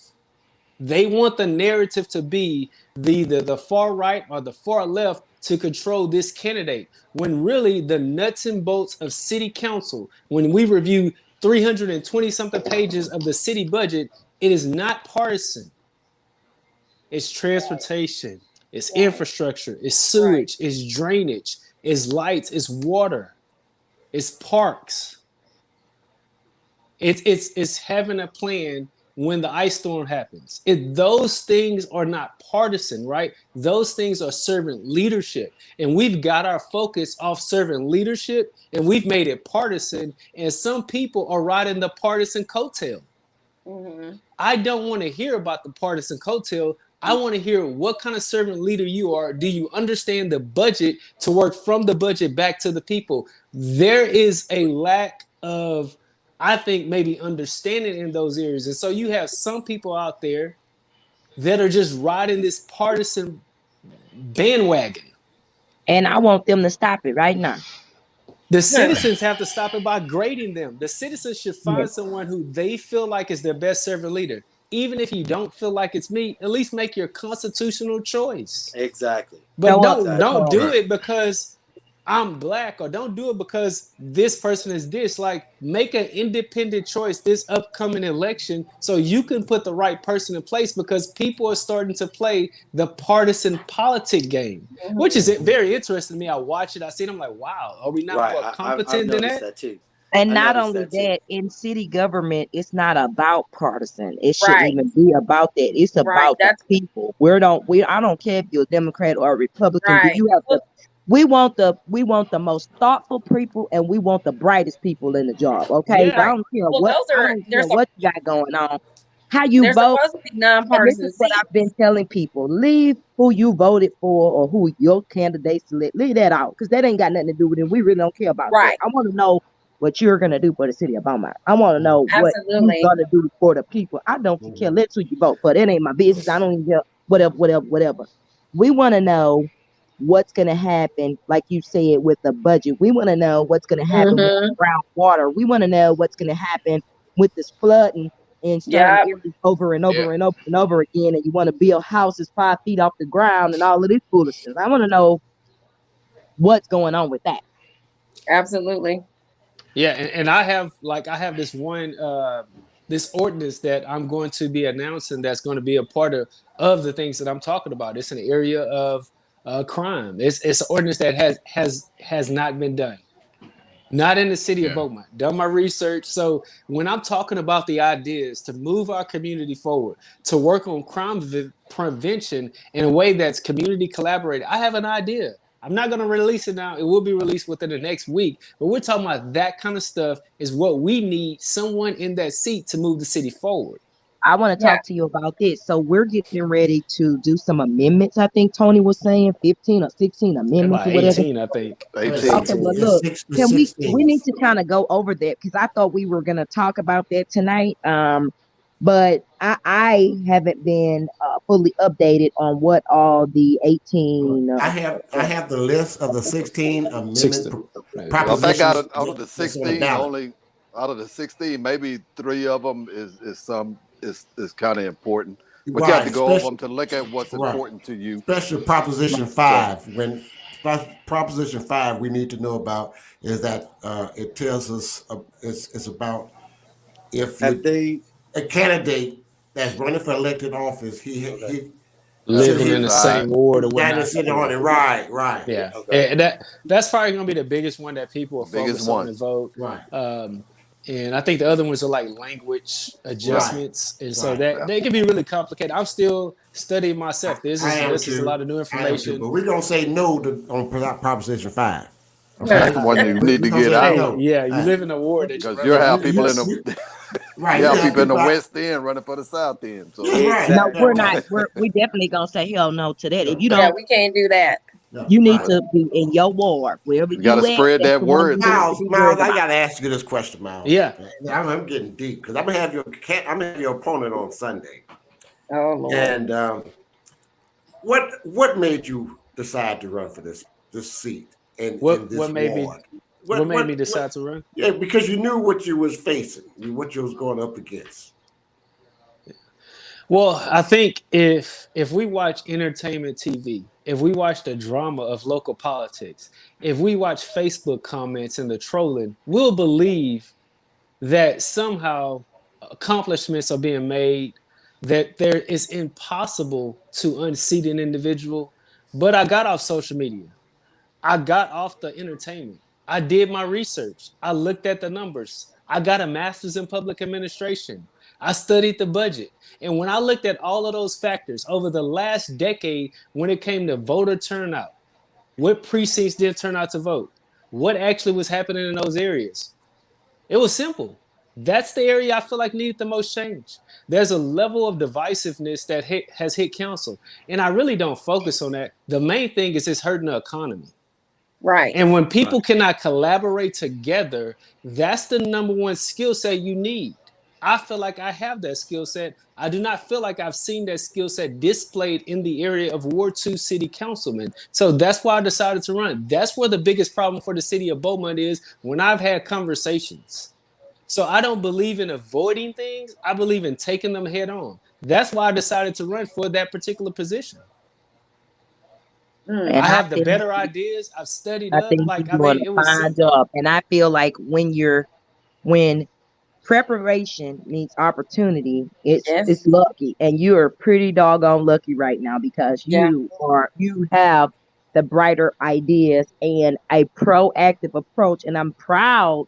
They want the narrative to be the far right or the far left to control this candidate, when really the nuts and bolts of city council, when we review 320 something pages of the city budget, it is not partisan. It's transportation, it's infrastructure, it's sewage, it's drainage, it's lights, it's water, it's parks. It's having a plan when the ice storm happens. Those things are not partisan, right? Those things are servant leadership. And we've got our focus off servant leadership and we've made it partisan. And some people are riding the partisan coattail. I don't want to hear about the partisan coattail. I want to hear what kind of servant leader you are. Do you understand the budget to work from the budget back to the people? There is a lack of, I think, maybe understanding in those areas. And so you have some people out there that are just riding this partisan bandwagon. And I want them to stop it right now. The citizens have to stop it by grading them. The citizens should find someone who they feel like is their best servant leader. Even if you don't feel like it's me, at least make your constitutional choice. Exactly. But don't do it because I'm black, or don't do it because this person is this. Like, make an independent choice this upcoming election so you can put the right person in place, because people are starting to play the partisan politic game, which is very interesting to me. I watch it, I see it, I'm like, wow, are we not more competent than that? Too. And not only that, in city government, it's not about partisan. It shouldn't even be about that. It's about the people. I don't care if you're a Democrat or a Republican. Do you have we want the most thoughtful people, and we want the brightest people in the job. Okay, I don't care what you got going on. How you vote. Supposed to be nonpartisan. This is what I've been telling people: leave who you voted for or who your candidates select. Leave that out, because that ain't got nothing to do with it. We really don't care about that. I want to know what you're gonna do for the city of Beaumont. I want to know what you're gonna do for the people. I don't care less who you vote for. That ain't my business. I don't even care. Whatever. We want to know what's going to happen, like you said, with the budget. We want to know what's going to happen with groundwater. We want to know what's going to happen with this flooding in certain Yeah, areas over and over Yeah. and over and over again, and you want to build houses 5 feet off the ground and all of this foolishness. I want to know what's going on with that. absolutely. Yeah, and I have this one this ordinance that I'm going to be announcing that's going to be a part of the things that I'm talking about. It's an area of crime. It's an ordinance that has not been done. Not in the city of Yeah. Beaumont. Done my research. So when I'm talking about the ideas to move our community forward, to work on crime prevention in a way that's community collaborated, I have an idea. I'm not going to release it now. It will be released within the next week. But we're talking about that kind of stuff is what we need someone in that seat to move the city forward. I want to Yeah, talk to you about this. So we're getting ready to do some amendments. I think Tony was saying 15 or 16 amendments About or whatever. 18, I think. 18. Okay, well, look, It's can we 16. need to kind of go over that because I thought we were gonna talk about that tonight. But I haven't been fully updated on what all the 18 I have the list of the 16 amendment 16. Well, I think propositions out of the that's on the 16, ballot. only out of the 16, maybe 3 of them is kind of important. But you have to go over them to look at what's important to you. Especially Proposition 5. When Proposition 5 we need to know about is that it tells us it's about if Have they? a candidate that's running for elected office, he Living in the Right. same ward or got whatnot. to sit on it. Right. Yeah. Okay. And that's probably going to be the biggest one that people will Biggest focus on one. and vote. Right. And I think the other ones are like language adjustments. And so Right. that they can be really complicated. I'm still studying myself. This is a lot of new information. But we're gonna say no on Proposition 5. That's the one you need to get Hey, out. yeah, you live in a ward that Because you you have people in the Right. you have people in the West End running for the South End. So Right. No, we're not. We definitely gonna say hell no to that. If you yeah, don't, we can't do that. you need to be in your ward wherever You gotta you at, spread that's that the one word. you need to Miles, be worried I about. gotta ask you this question, Miles. Yeah. I'm getting deep because I'm gonna have your opponent on Sunday. Oh Lord. And what made you decide to run for this seat in this what made ward? what made me decide to run? Yeah, because you knew what you was facing, what you was going up against. Well, I think if we watch entertainment TV, if we watch the drama of local politics, if we watch Facebook comments and the trolling, we'll believe that somehow accomplishments are being made, that there is impossible to unseat an individual. But I got off social media. I got off the entertainment. I did my research. I looked at the numbers. I got a master's in public administration. I studied the budget. And when I looked at all of those factors over the last decade, when it came to voter turnout, what precincts did turn out to vote, what actually was happening in those areas, it was simple. That's the area I feel like needed the most change. There's a level of divisiveness that has hit council. And I really don't focus on that. The main thing is it's hurting the economy. Right. And when people cannot collaborate together, that's the number one skill set you need. I feel like I have that skill set. I do not feel like I've seen that skill set displayed in the area of Ward 2 city councilman. So that's why I decided to run. That's where the biggest problem for the city of Beaumont is when I've had conversations. So I don't believe in avoiding things. I believe in taking them head on. That's why I decided to run for that particular position. And I have the think- better ideas. I've studied I up. think Like, you're I doing mean, it a was fine simple. job. And I feel like when preparation meets opportunity, Yes. it's lucky. And you are pretty doggone lucky right now because Yeah. you have the brighter ideas and a proactive approach. And I'm proud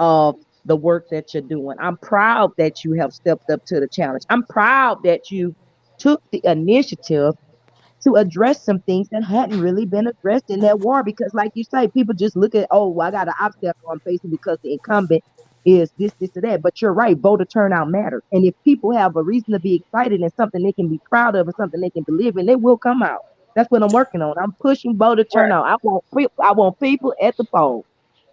of the work that you're doing. I'm proud that you have stepped up to the challenge. I'm proud that you took the initiative to address some things that hadn't really been addressed in that war. Because, like you say, people just look at, oh, well, I got an obstacle I'm facing because the incumbent is this, or that. But you're right, voter turnout matters. And if people have a reason to be excited and something they can be proud of and something they can believe in, they will come out. That's what I'm working on. I'm pushing voter turnout. I want people at the poll.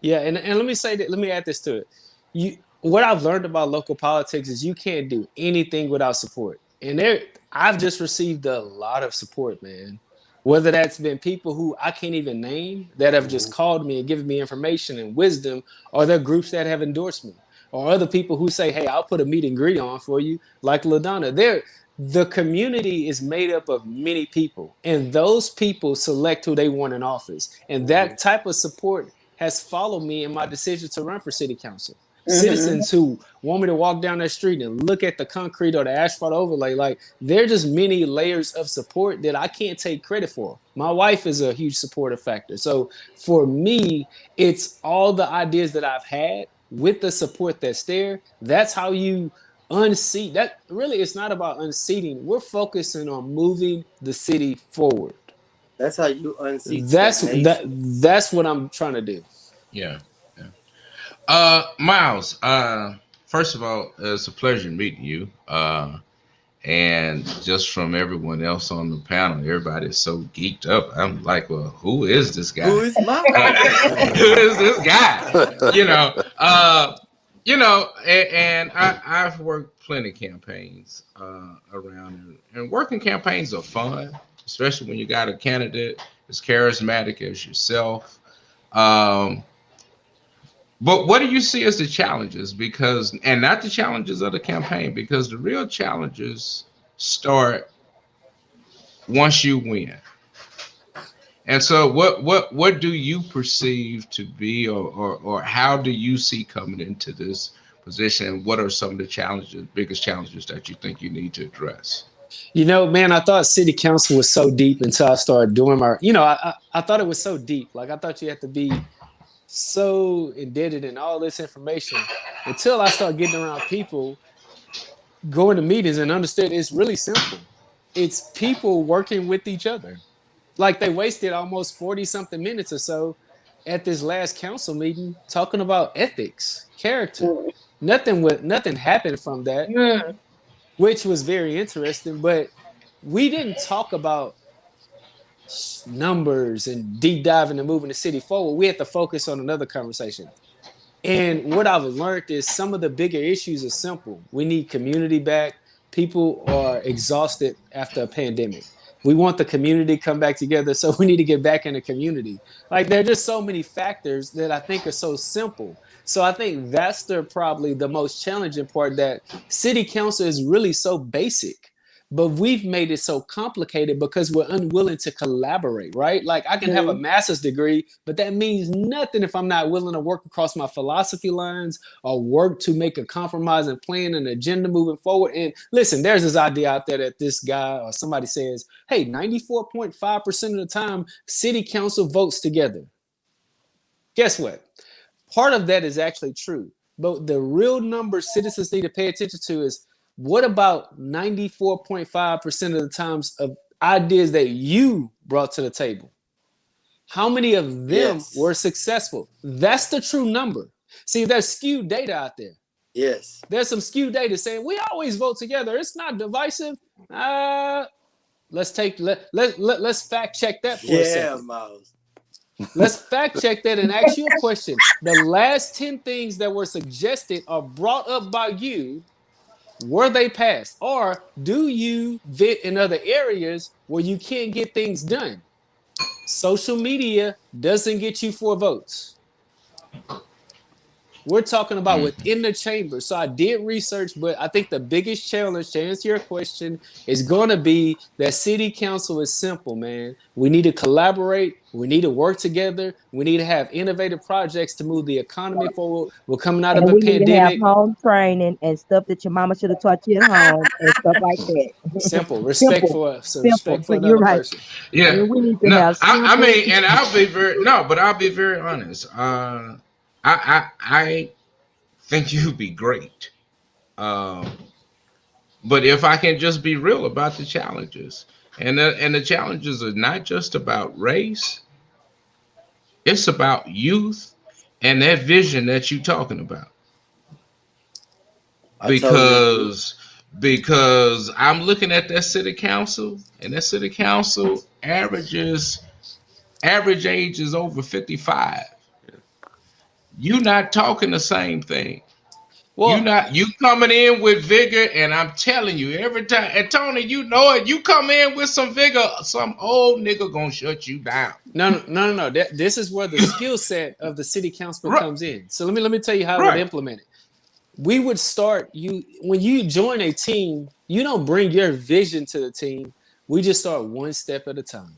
Yeah, and let me say that. Let me add this to it. What I've learned about local politics is you can't do anything without support. And I've just received a lot of support, man. Whether that's been people who I can't even name that have just called me and given me information and wisdom, or there are groups that have endorsed me. or other people who say, hey, I'll put a meet and greet on for you, like LaDonna. The community is made up of many people, and those people select who they want in office. And that type of support has followed me in my decision to run for city council. Citizens who want me to walk down that street and look at the concrete or the asphalt overlay, like there are just many layers of support that I can't take credit for. My wife is a huge supportive factor. So for me, it's all the ideas that I've had with the support that's there. That's how you unseat. That really, it's not about unseating. We're focusing on moving the city forward. That's how you unseat. That's what I'm trying to do. Yeah. Miles, first of all, it's a pleasure meeting you. And just from everyone else on the panel, everybody is so geeked up. I'm like, well, who is this guy? Who is Miles? Who is this guy? And I've worked plenty campaigns around, and working campaigns are fun, especially when you got a candidate as charismatic as yourself. But what do you see as the challenges? And not the challenges of the campaign, because the real challenges start once you win. And so what do you perceive to be, or how do you see coming into this position? What are some of the biggest challenges that you think you need to address? Man, I thought city council was so deep until I started doing I thought it was so deep. Like I thought you had to be so indebted in all this information until I started getting around people, going to meetings, and understood it's really simple. It's people working with each other. Like they wasted almost 40 something minutes or so at this last council meeting talking about ethics, character. Nothing happened from that, which was very interesting, but we didn't talk about numbers and deep diving and moving the city forward. We had to focus on another conversation. And what I've learned is some of the bigger issues are simple. We need community back. People are exhausted after a pandemic. We want the community to come back together, so we need to get back in the community. Like there are just so many factors that I think are so simple. So I think that's probably the most challenging part, that city council is really so basic. But we've made it so complicated because we're unwilling to collaborate, right? Like I can have a master's degree, but that means nothing if I'm not willing to work across my philosophy lines or work to make a compromise and plan an agenda moving forward. And listen, there's this idea out there that this guy or somebody says, hey, 94.5% of the time, city council votes together. Guess what? Part of that is actually true. But the real number citizens need to pay attention to is, what about 94.5% of the times of ideas that you brought to the table? How many of them were successful? That's the true number. See, there's skewed data out there. Yes. There's some skewed data saying we always vote together. It's not divisive. Let's fact check that for a second. Yeah, Miles. Let's fact check that and ask you a question. The last 10 things that were suggested or brought up by you, were they passed? Or do you vet in other areas where you can't get things done? Social media doesn't get you 4 votes. We're talking about within the chamber. So I did research, but I think the biggest challenge, to answer your question, is going to be that city council is simple, man. We need to collaborate. We need to work together. We need to have innovative projects to move the economy forward. We're coming out of a pandemic. Need to have home training and stuff that your mama should have taught you at home and stuff like that. Simple. Respect for another person. Yeah. We need to have I mean, and I'll be very honest. I think you'd be great. But if I can just be real about the challenges, and the challenges are not just about race, it's about youth and that vision that you're talking about. Because I'm looking at that city council, and that city council average age is over 55. You're not talking the same thing. Well, you coming in with vigor, and I'm telling you every time, and Tony, you know it. You come in with some vigor, some old nigga gonna shut you down. No. This is where the skill set of the city council comes in. So let me tell you how to implement it. we would start you when you join a team, you don't bring your vision to the team. We just start one step at a time.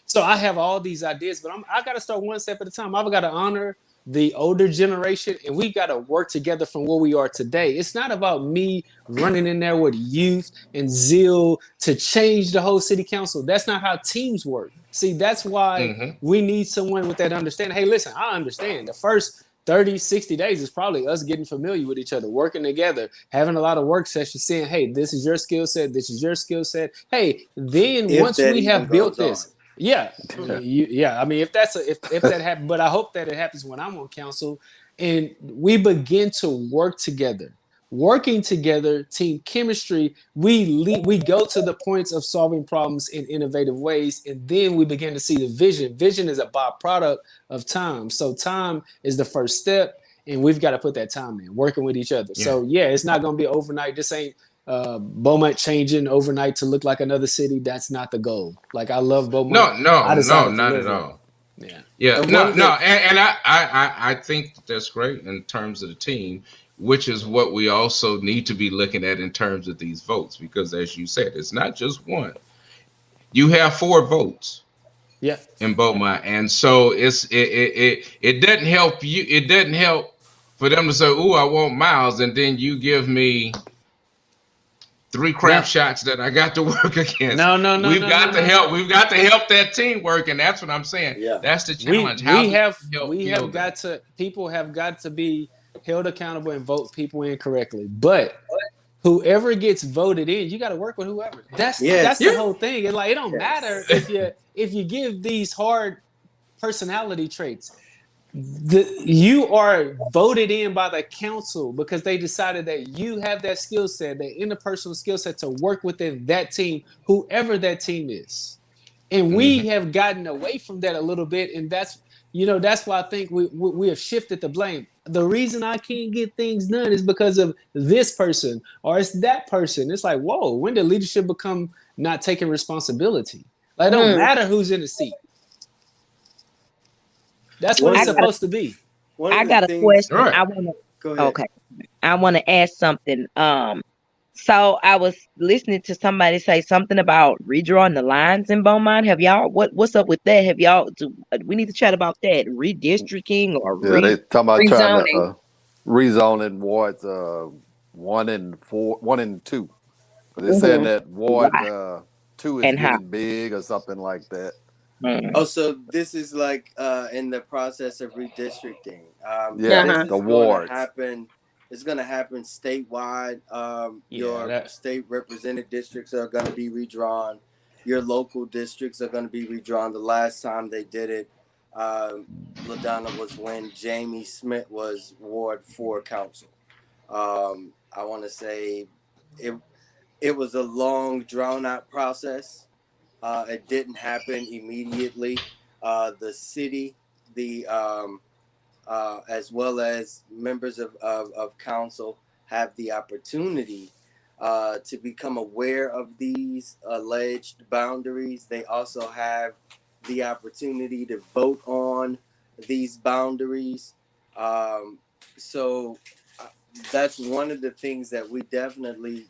So I have all these ideas, but I got to start one step at a time. I've got to honor the older generation, and we got to work together from where we are today. It's not about me running in there with youth and zeal to change the whole city council. That's not how teams work. See, that's why we need someone with that understanding. Hey, listen, I understand. The first 30, 60 days is probably us getting familiar with each other, working together, having a lot of work sessions, saying, hey, this is your skill set. This is your skill set. Hey, then once we have built this, yeah. I mean, if that happens, but I hope that it happens when I'm on council and we begin to work together, working together, team chemistry. We go to the points of solving problems in innovative ways, and then we begin to see the vision. Vision is a byproduct of time. So time is the first step, and we've got to put that time in, working with each other. Yeah. So yeah, it's not going to be overnight. This ain't Beaumont changing overnight to look like another city. That's not the goal. Like, I love Beaumont. No, not at all. Yeah. And I think that's great in terms of the team, which is what we also need to be looking at in terms of these votes, because as you said, it's not just one. You have 4 votes. Yeah. In Beaumont, and so it doesn't help you. It doesn't help for them to say, "Ooh, I want Miles," and then you give me 3 crap shots that I got to work against. We've got to help that team work, and that's what I'm saying. Yeah, that's the challenge. People have got to be held accountable and vote people in correctly. But whoever gets voted in, you got to work with whoever. That's the whole thing. And like, it don't matter if you give these hard personality traits. You are voted in by the council because they decided that you have that skill set, that interpersonal skill set to work within that team, whoever that team is. And we have gotten away from that a little bit, and that's why I think we have shifted the blame. The reason I can't get things done is because of this person or it's that person. It's like, whoa, when did leadership become not taking responsibility? Like, it don't matter who's in the seat. That's what it's supposed to be. I got a question. Right. I want to ask something. So I was listening to somebody say something about redrawing the lines in Beaumont. Have y'all what's up with that? Have y'all we need to chat about that redistricting or they talking about trying to rezoning wards 1 and 4, 1 and 2. But they're saying that ward 2 is getting big or something like that. Oh, so this is like in the process of redistricting. The wards. It's going to happen statewide. Your state represented districts are going to be redrawn. Your local districts are going to be redrawn. The last time they did it, LaDonna, was when Jamie Smith was Ward 4 council. I want to say it was a long, drawn-out process. It didn't happen immediately. The city, as well as members of council have the opportunity to become aware of these alleged boundaries. They also have the opportunity to vote on these boundaries. So that's one of the things that we definitely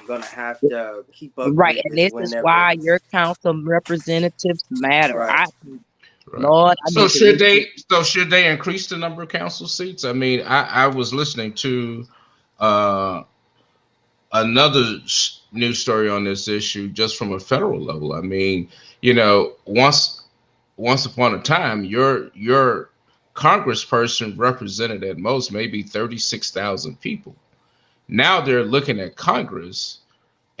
gonna have to keep up right, with. And this is why your council representatives matter. Right. Lord, so should they increase the number of council seats? I mean, I was listening to another news story on this issue just from a federal level. I mean, once upon a time, your congressperson represented at most maybe 36,000 people. Now they're looking at Congress,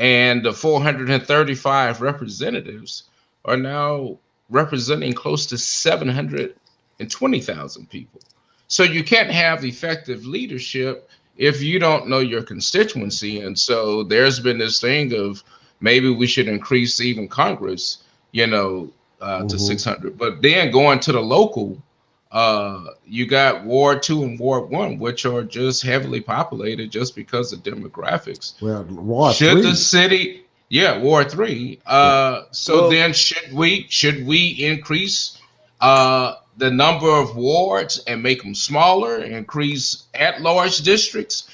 and the 435 representatives are now representing close to 720,000 people. So you can't have effective leadership if you don't know your constituency. And so there's been this thing of maybe we should increase even Congress, to 600. But then going to the local, you got Ward 2 and Ward 1, which are just heavily populated just because of demographics. Well, Ward should 3. the city, Ward 3. Then should we increase the number of wards and make them smaller, increase at-large districts,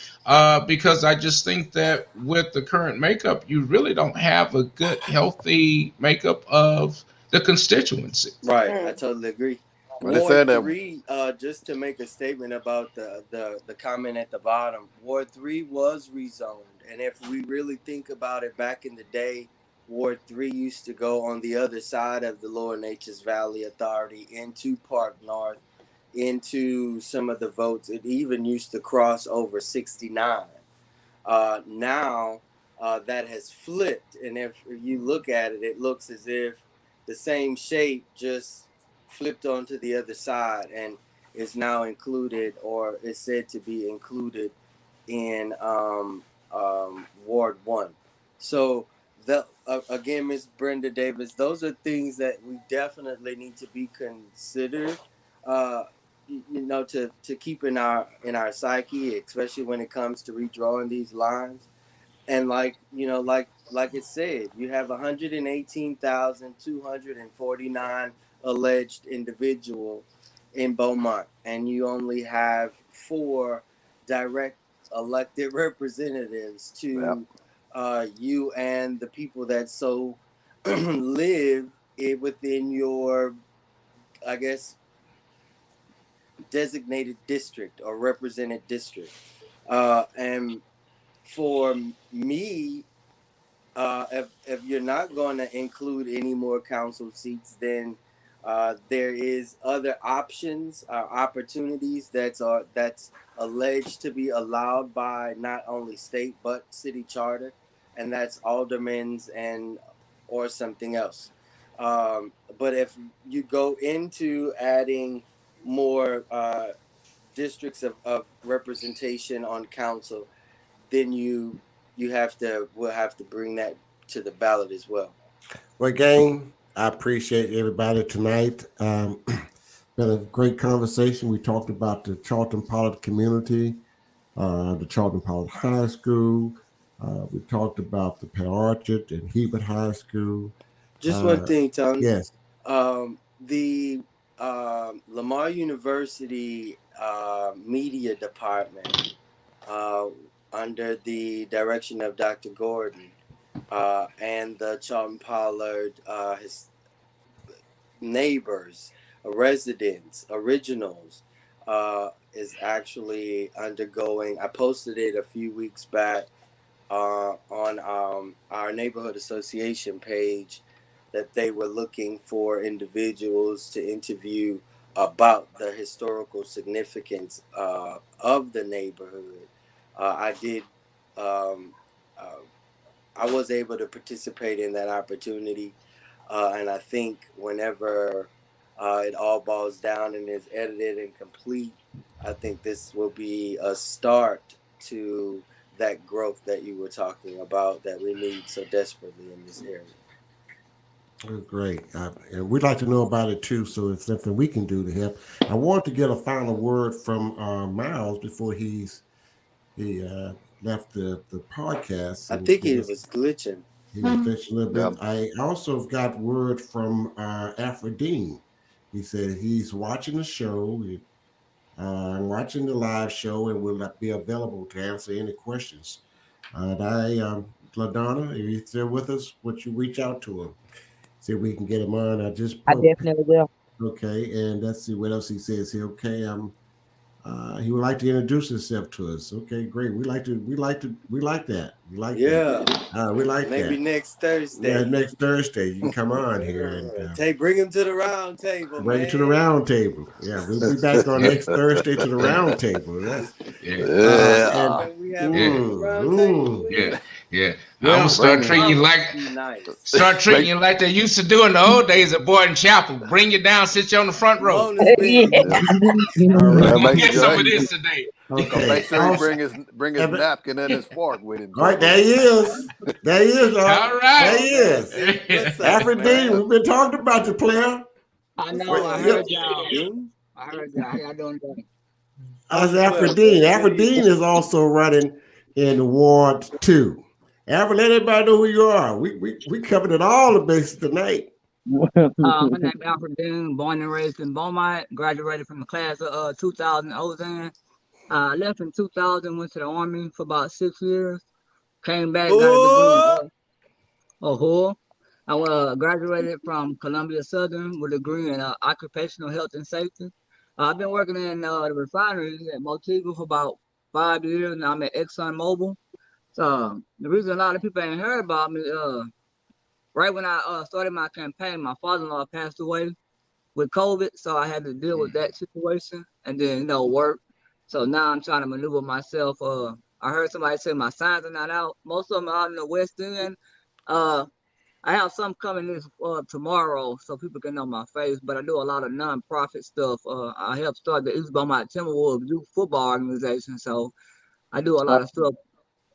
because I just think that with the current makeup, you really don't have a good, healthy makeup of the constituency. Right, I totally agree. Well, they said Ward that. 3, just to make a statement about the comment at the bottom, Ward 3 was rezoned. And if we really think about it, back in the day, Ward 3 used to go on the other side of the Lower Nature's Valley Authority into Park North, into some of the votes. It even used to cross over 69. Now that has flipped. And if you look at it, it looks as if the same shape just flipped onto the other side and is now included, or is said to be included in Ward 1. So again, Ms. Brenda Davis, those are things that we definitely need to be considered, to keep in our psyche, especially when it comes to redrawing these lines. And like it said, you have 118,249 alleged individual in Beaumont, and you only have 4 direct elected representatives to you and the people that so live within your, I guess, designated district or represented district. And for me, if you're not going to include any more council seats, then there is other options, opportunities that's alleged to be allowed by not only state but city charter, and that's aldermen's or something else. But if you go into adding more districts of representation on council, then we'll have to bring that to the ballot as well. Well, gang, I appreciate everybody tonight. Been a great conversation. We talked about the CHARLTON Pollard community, the CHARLTON Pollard High School. We talked about the Pear Orchard and Hebert High School. Just one thing, Tony. Yes. The Lamar University media department, under the direction of Dr. Gordon, and the CHARLTON Pollard, his neighbors, residents, originals, is actually undergoing, I posted it a few weeks back on our neighborhood association page, that they were looking for individuals to interview about the historical significance of the neighborhood. I was able to participate in that opportunity, and I think whenever it all boils down and is edited and complete, I think this will be a start to that growth that you were talking about that we need so desperately in this area. Great. And we'd like to know about it too, so it's something we can do to help. I want to get a final word from Miles before he left the podcast. I think he was glitching. He was glitching a little bit. I also got word from Afrodine. He said he's watching the show, watching the live show, and will be available to answer any questions. LaDonna, are you still with us? Would you reach out to him? See if we can get him on. I definitely will. Okay, and let's see what else he says here. Okay, he would like to introduce himself to us. Okay, great. We like that. We like that. We like that. Maybe next Thursday. Yeah, next Thursday you can come on here and bring him to the round table. Bring him to the round table. Yeah, we'll be back on next Thursday to the round table. Yeah. I'm gonna start treating you like they used to do in the old days at Boyden Chapel. Bring you down, sit you on the front row. All right. We're gonna get some of this today. Okay. Make sure he bring his napkin and his fork with him. All right, there he is. There he is. All right. There he is. Afrodine, we've been talking about the player. I know. I heard y'all. How y'all doing? That's Afrodine. Afrodine is also running in Ward 2. Let everybody know who you are. We covered it all the bases tonight. My name is Alfred Dean, born and raised in Beaumont, graduated from the class of 2000 Ozan. I left in 2000, went to the Army for about 6 years, came back, got a degree in whole. I graduated from Columbia Southern with a degree in occupational health and safety. I've been working in the refineries at Motiva for about 5 years. Now I'm at ExxonMobil. So the reason a lot of people ain't heard about me, right when I started my campaign, my father-in-law passed away with COVID, so I had to deal with that situation and then work. So now I'm trying to maneuver myself. I heard somebody say my signs are not out. Most of them are out in the West End. Uh, I have some coming this tomorrow, so people can know my face. But I do a lot of nonprofit stuff. I helped start the East Beaumont Timberwolves youth football organization, so I do a lot of stuff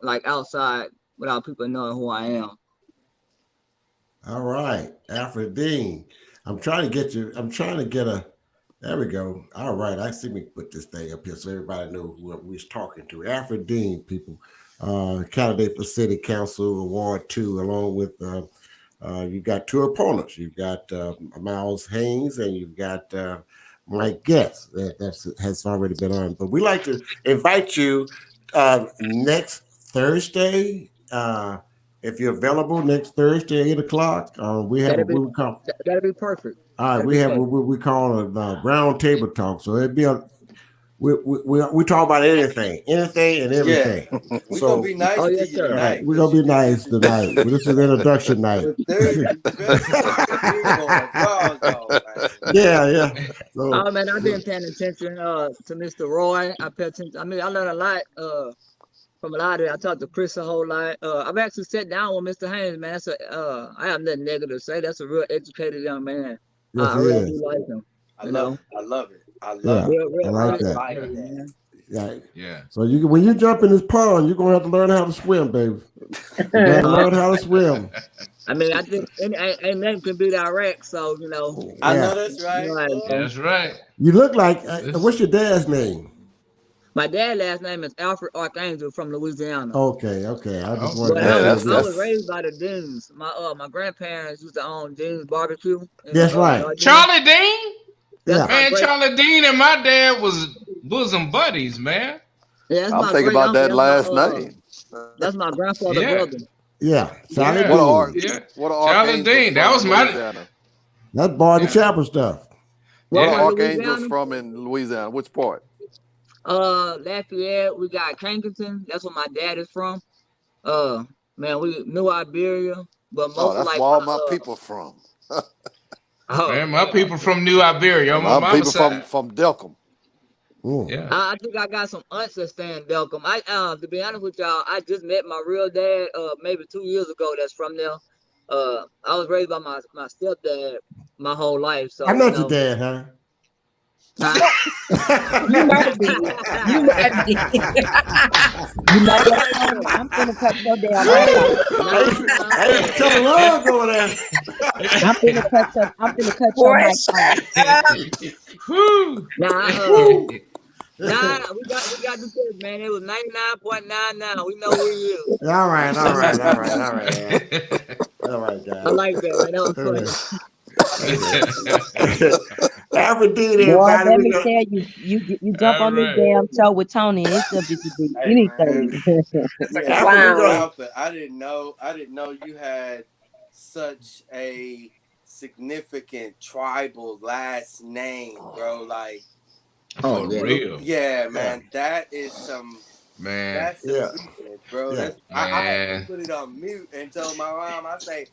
like outside without people knowing who I am. All right, Alfred Dean. I'm trying to get you. I'm trying to get a. There we go. All right, I see me put this thing up here so everybody knows who we're talking to. Alfred Dean, people, candidate for City Council Ward 2, along with you've got two opponents. You've got Miles Haynes and you've got Mike Getz. That has already been on. But we like to invite you next Thursday. If you're available next Thursday, 8:00, we have That'd be perfect. All right, we have what we call a roundtable talk. So it'd be we talk about anything and everything. Yeah. We're gonna be nice to you tonight. We're gonna be nice tonight. This is introduction night. Yeah. So, oh man, I've been paying attention to Mr. Roy. I pay attention. I mean, I learned a lot from a lot of it. I talked to Chris a whole lot. I've actually sat down with Mr. Haynes, man. I have nothing negative to say. That's a real educated young man. Yes, I really do like him. I love it. I like that. Yeah. So when you jump in this pond, you're gonna have to learn how to swim, baby. You gotta learn how to swim. I mean, I think ain't nothing can beat Iraq, so I know that's right. That's right. You look like what's your dad's name? My dad's last name is Alfred Archangel from Louisiana. Okay. I just wanted I was raised by the Deans. My grandparents used to own Dean's Barbecue. That's right. Charlie Dean? Yeah. Man, Charlie Dean and my dad was bosom buddies, man. Yeah, I'm thinking about that last name. That's my grandfather's brother. Yeah. Charlie Dean. What Charlie Dean. That was That's Bar the Chapel stuff. What are Archangels from in Louisiana? Which part? Lafayette. We got Kankington. That's where my dad is from. Man, we New Iberia, but most that's like where all my people from. Man, my people from New Iberia. My people from Delcom. Yeah. I think I got some aunts that stay in Delcom. To be honest with y'all, I just met my real dad maybe 2 years ago. That's from there. I was raised by my stepdad my whole life. So I'm not your dad, huh? You might be. You might be. You might be. I'm gonna cut your damn ass. Hey, cut a log over there. I'm gonna cut your mic off. Nah, we got the tip, man. It was 99.99. We know who he is. All right, guys. I like that, man. That was funny. Aberdeen, boy, let me tell you, you jump on this damn show with Tony, it's subject to be anything. It's like a clown. I didn't know you had such a significant tribal last name, bro. Like, real. Yeah, man. That is some. Man. That's significant, bro. Yeah. I had to put it on mute and tell my mom. I say,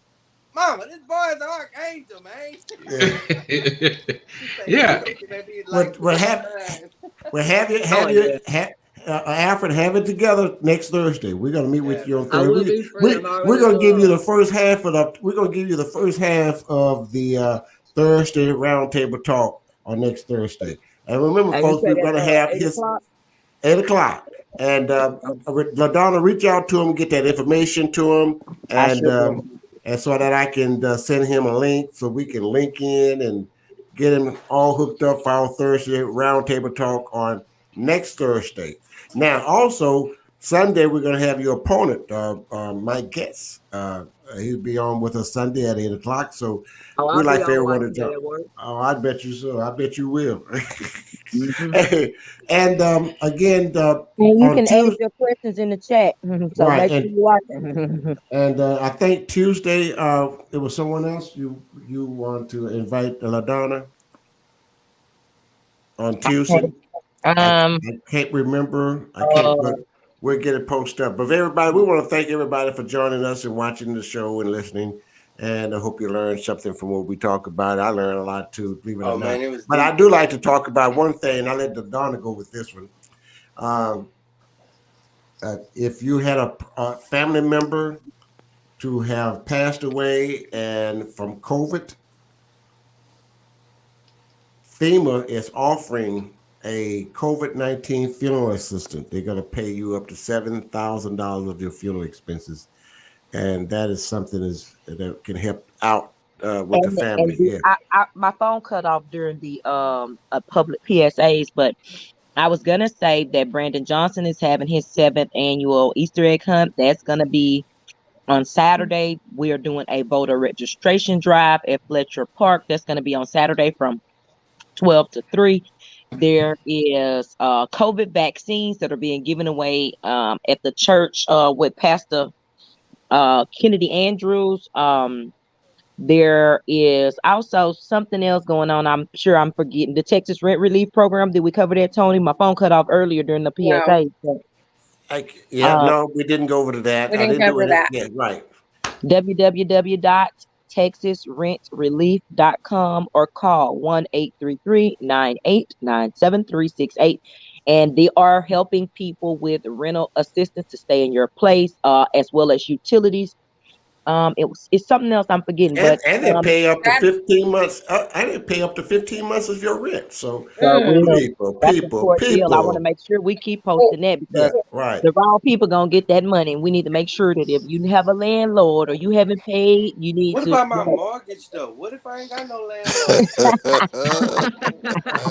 Mama, this boy's an archangel, man. Yeah. Alfred, have it together next Thursday. We're gonna meet with you on Thursday. We're gonna give you the first half of the Thursday roundtable talk on next Thursday. And remember, folks, we're gonna have 8:00. And LaDonna, reach out to him, get that information to him, and so that I can send him a link so we can link in and get him all hooked up for our Thursday roundtable talk on next Thursday. Now, also, Sunday, we're going to have your opponent, Mike Getz. He'll be on with us Sunday at 8 o'clock. So Oh, we'd I'll be like for on everyone to watching that jump. at work. Oh, I bet you so. I bet you will. Mm-hmm. And again, And you on can ask Tuesday, your questions in the chat. So right? make sure you watch it. And I think Tuesday, it was someone else you want to invite LaDonna on Tuesday. Um, I can't remember. I can't, uh, but we'll get it posted up. But everybody, we want to thank everybody for joining us and watching the show and listening. And I hope you learned something from what we talk about. I learned a lot too, believe it or Oh not. man, it was But deep. I do like to talk about one thing. I let Donna go with this one. If you had a family member to have passed away and from COVID, FEMA is offering a COVID-19 funeral assistant. They're going to pay you up to $7,000 of your funeral expenses, and that is something that can help out with the family. Yeah. my phone cut off during the public PSAs, but I was gonna say that Brandon Johnson is having his 7th annual Easter egg hunt. That's gonna be on Saturday. We are doing a voter registration drive at Fletcher Park. That's gonna be on Saturday from 12 to 3. There is COVID vaccines that are being given away at the church with Pastor Kennedy Andrews. There is also something else going on. I'm sure I'm forgetting. The Texas Rent Relief Program. Did we cover that, Tony? My phone cut off earlier during the No, PSA. So, No, we didn't go over to that. we I didn't didn't do cover it. that. Yeah, right. www.texasrentrelief.com or call 1-833-989-7368. And they are helping people with rental assistance to stay in your place, as well as utilities. It's something else I'm forgetting, but And they pay up to That 15 months. And they pay up to 15 months of your rent. So mm, that's a short deal. I want to people. make sure we keep oh, posting that Yeah, because right. the wrong people gonna get that money. And we need to make sure that if you have a landlord or you haven't paid, you need What to. about my mortgage though? What if I ain't got no landlord?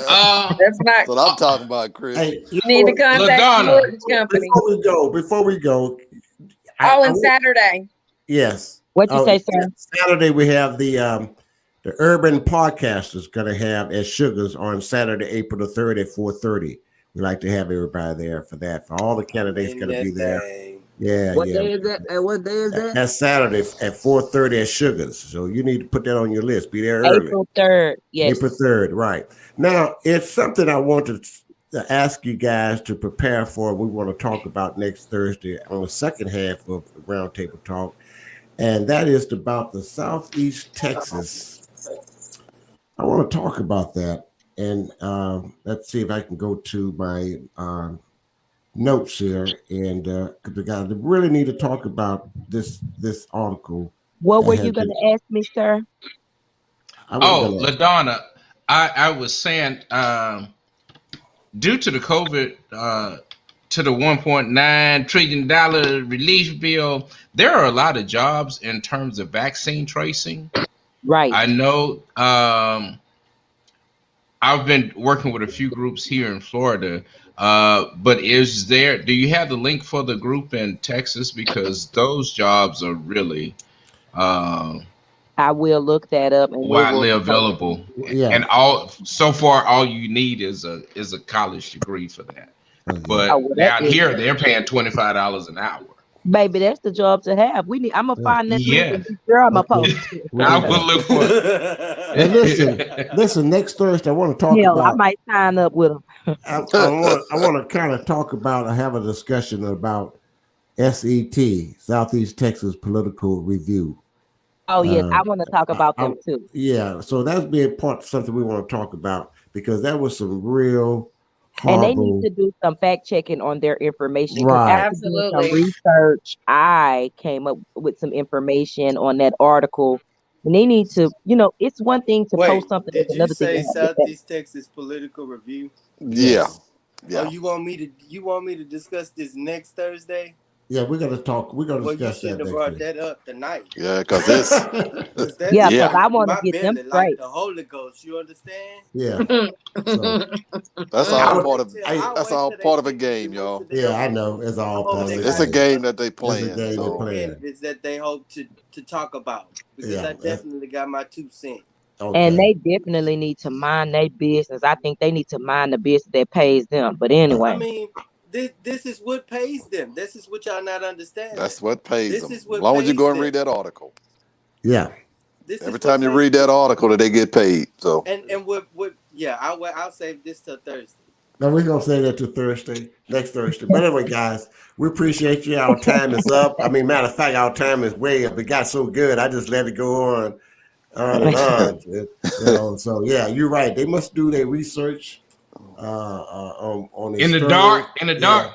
Uh, that's not. That's what I'm talking about, Chris. Hey, You need to contact the LaDonna. mortgage company. before we go, Oh, I and Saturday. yes. What you say, sir? Saturday we have the Urban Podcasters going to have at Sugars on Saturday, April the 3rd at 4:30. We like to have everybody there for that. For all the candidates In going to be that there. thing. Yeah, What yeah. day is that? What day is that? That's Saturday at 4:30 at Sugars. So you need to put that on your list. Be there early. April 3rd. Yes. April 3rd, right. Now, it's something I wanted to ask you guys to prepare for. We want to talk about next Thursday on the second half of the Roundtable Talk. And that is about the Southeast Texas. I want to talk about that. And let's see if I can go to my notes here. And because I really need to talk about this article. What that were has you been- gonna ask me, sir? I wasn't Oh, gonna. LaDonna, I was saying, due to the COVID, to the $1.9 trillion relief bill, there are a lot of jobs in terms of vaccine tracing. Right. I know I've been working with a few groups here in Florida, but do you have the link for the group in Texas? Because those jobs are really I will look that up and we will widely available, Yeah. and so far all you need is a college degree for that. Okay. oh, But well, that down is, here they're paying $25 an hour. baby, that's the job to have. I'm gonna find that link Yeah, and be sure I'm gonna Okay. post it. We I did will that. look for And it. listen. Next Thursday, I want to talk Hell, I about. might sign up with them. I want to kind of talk about. I have a discussion about SET, Southeast Texas Political Review. Oh yes, I Uh, want to talk about them too. yeah, so that's being part something we want to talk about because that was some real And they need horrible. to do some fact checking on their information because Right. after doing some Absolutely. research, I came up with some information on that article. And they need to, it's one thing to post Wait, something, it's did you another thing to say have the fact. Southeast Texas Political Review? Yeah. Yes. Oh, Yeah. you want me to discuss this next Thursday? Yeah, we're gonna talk. We're gonna Well, you discuss shouldn't that have next brought week. that up tonight. Yeah, because it's Yeah, Yeah. because I want to my get them belly like straight. the Holy Ghost. You understand? Yeah. So that's I all would. part of I'll that's wait all till they part of a finish game, and wait y'all. till they Yeah, I over. know. It's I all hope part of they the It's a got game that they It's a playing. game two they're So playing. candidates that they hope to talk about, because Yeah, I definitely got my 2 cents. And okay. they definitely need to mind their business. I think they need to mind the business that pays them. But I anyway, mean, this is what pays them. This is what y'all not understanding. that's what pays This them. is As what long as you pays go and them. read that article. Yeah. This Every is time what you pays read that them. article, that they get paid. So And what yeah, I'll save this till Thursday. Now we're gonna say that to next Thursday. But anyway, guys, we appreciate you. Our time is up. I mean, matter of fact, our time is way up. It got so good, I just let it go on and on. You know, so yeah, you're right. They must do their research on their In the stories. dark, in the Yeah, dark.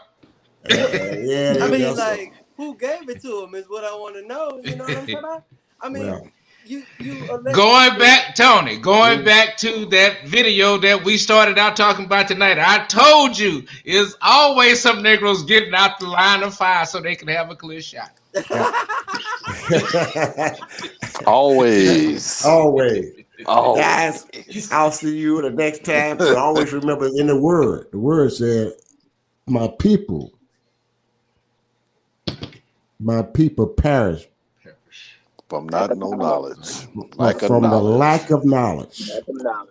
yeah. I mean, So, like, who gave it to him is what I want to know. You know what I'm saying? I mean, well, you allegedly Going said, back, Tony, going back to that video that we started out talking about tonight. I told you it's always some Negroes getting out the line of fire so they can have a clear shot. always, always. Guys, always. I'll see you the next time. But always remember in the word said, my people perish From not no knowledge, from the lack of knowledge.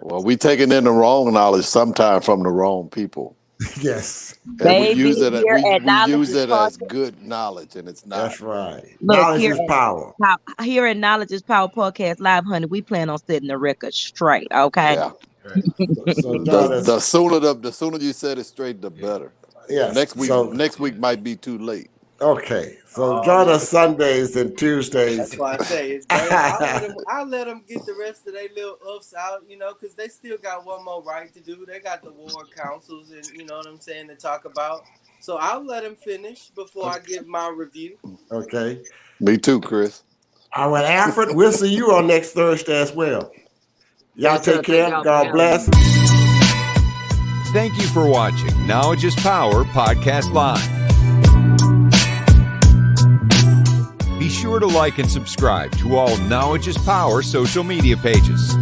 Well, we taking in the wrong knowledge sometime from the wrong people. Yes. And we baby, use it here at we Knowledge use is it as Podcast. good knowledge, and it's not. That's right. Look, Knowledge is power. Here at Knowledge is Power Podcast Live, honey, we plan on setting the record straight, okay? Yeah. So join us. The sooner you set it straight, the better. Yes. Next week might be too late. Okay. So join us Sundays and Tuesdays. that's why I say it's better. I'll let them get the rest of their little ups out, you know, because they still got one more right to do. They got the ward councils and, you know what I'm saying, to talk about. So I'll let them finish before I give my review. Okay. Me too, Chris. All right, Alfred, we'll see you on next Thursday as well. Y'all Yes, sir. take care. Thank y'all for God having bless. Thank you for watching Knowledge is Power Podcast Live. Be sure to like and subscribe to all Knowledge is Power social media pages.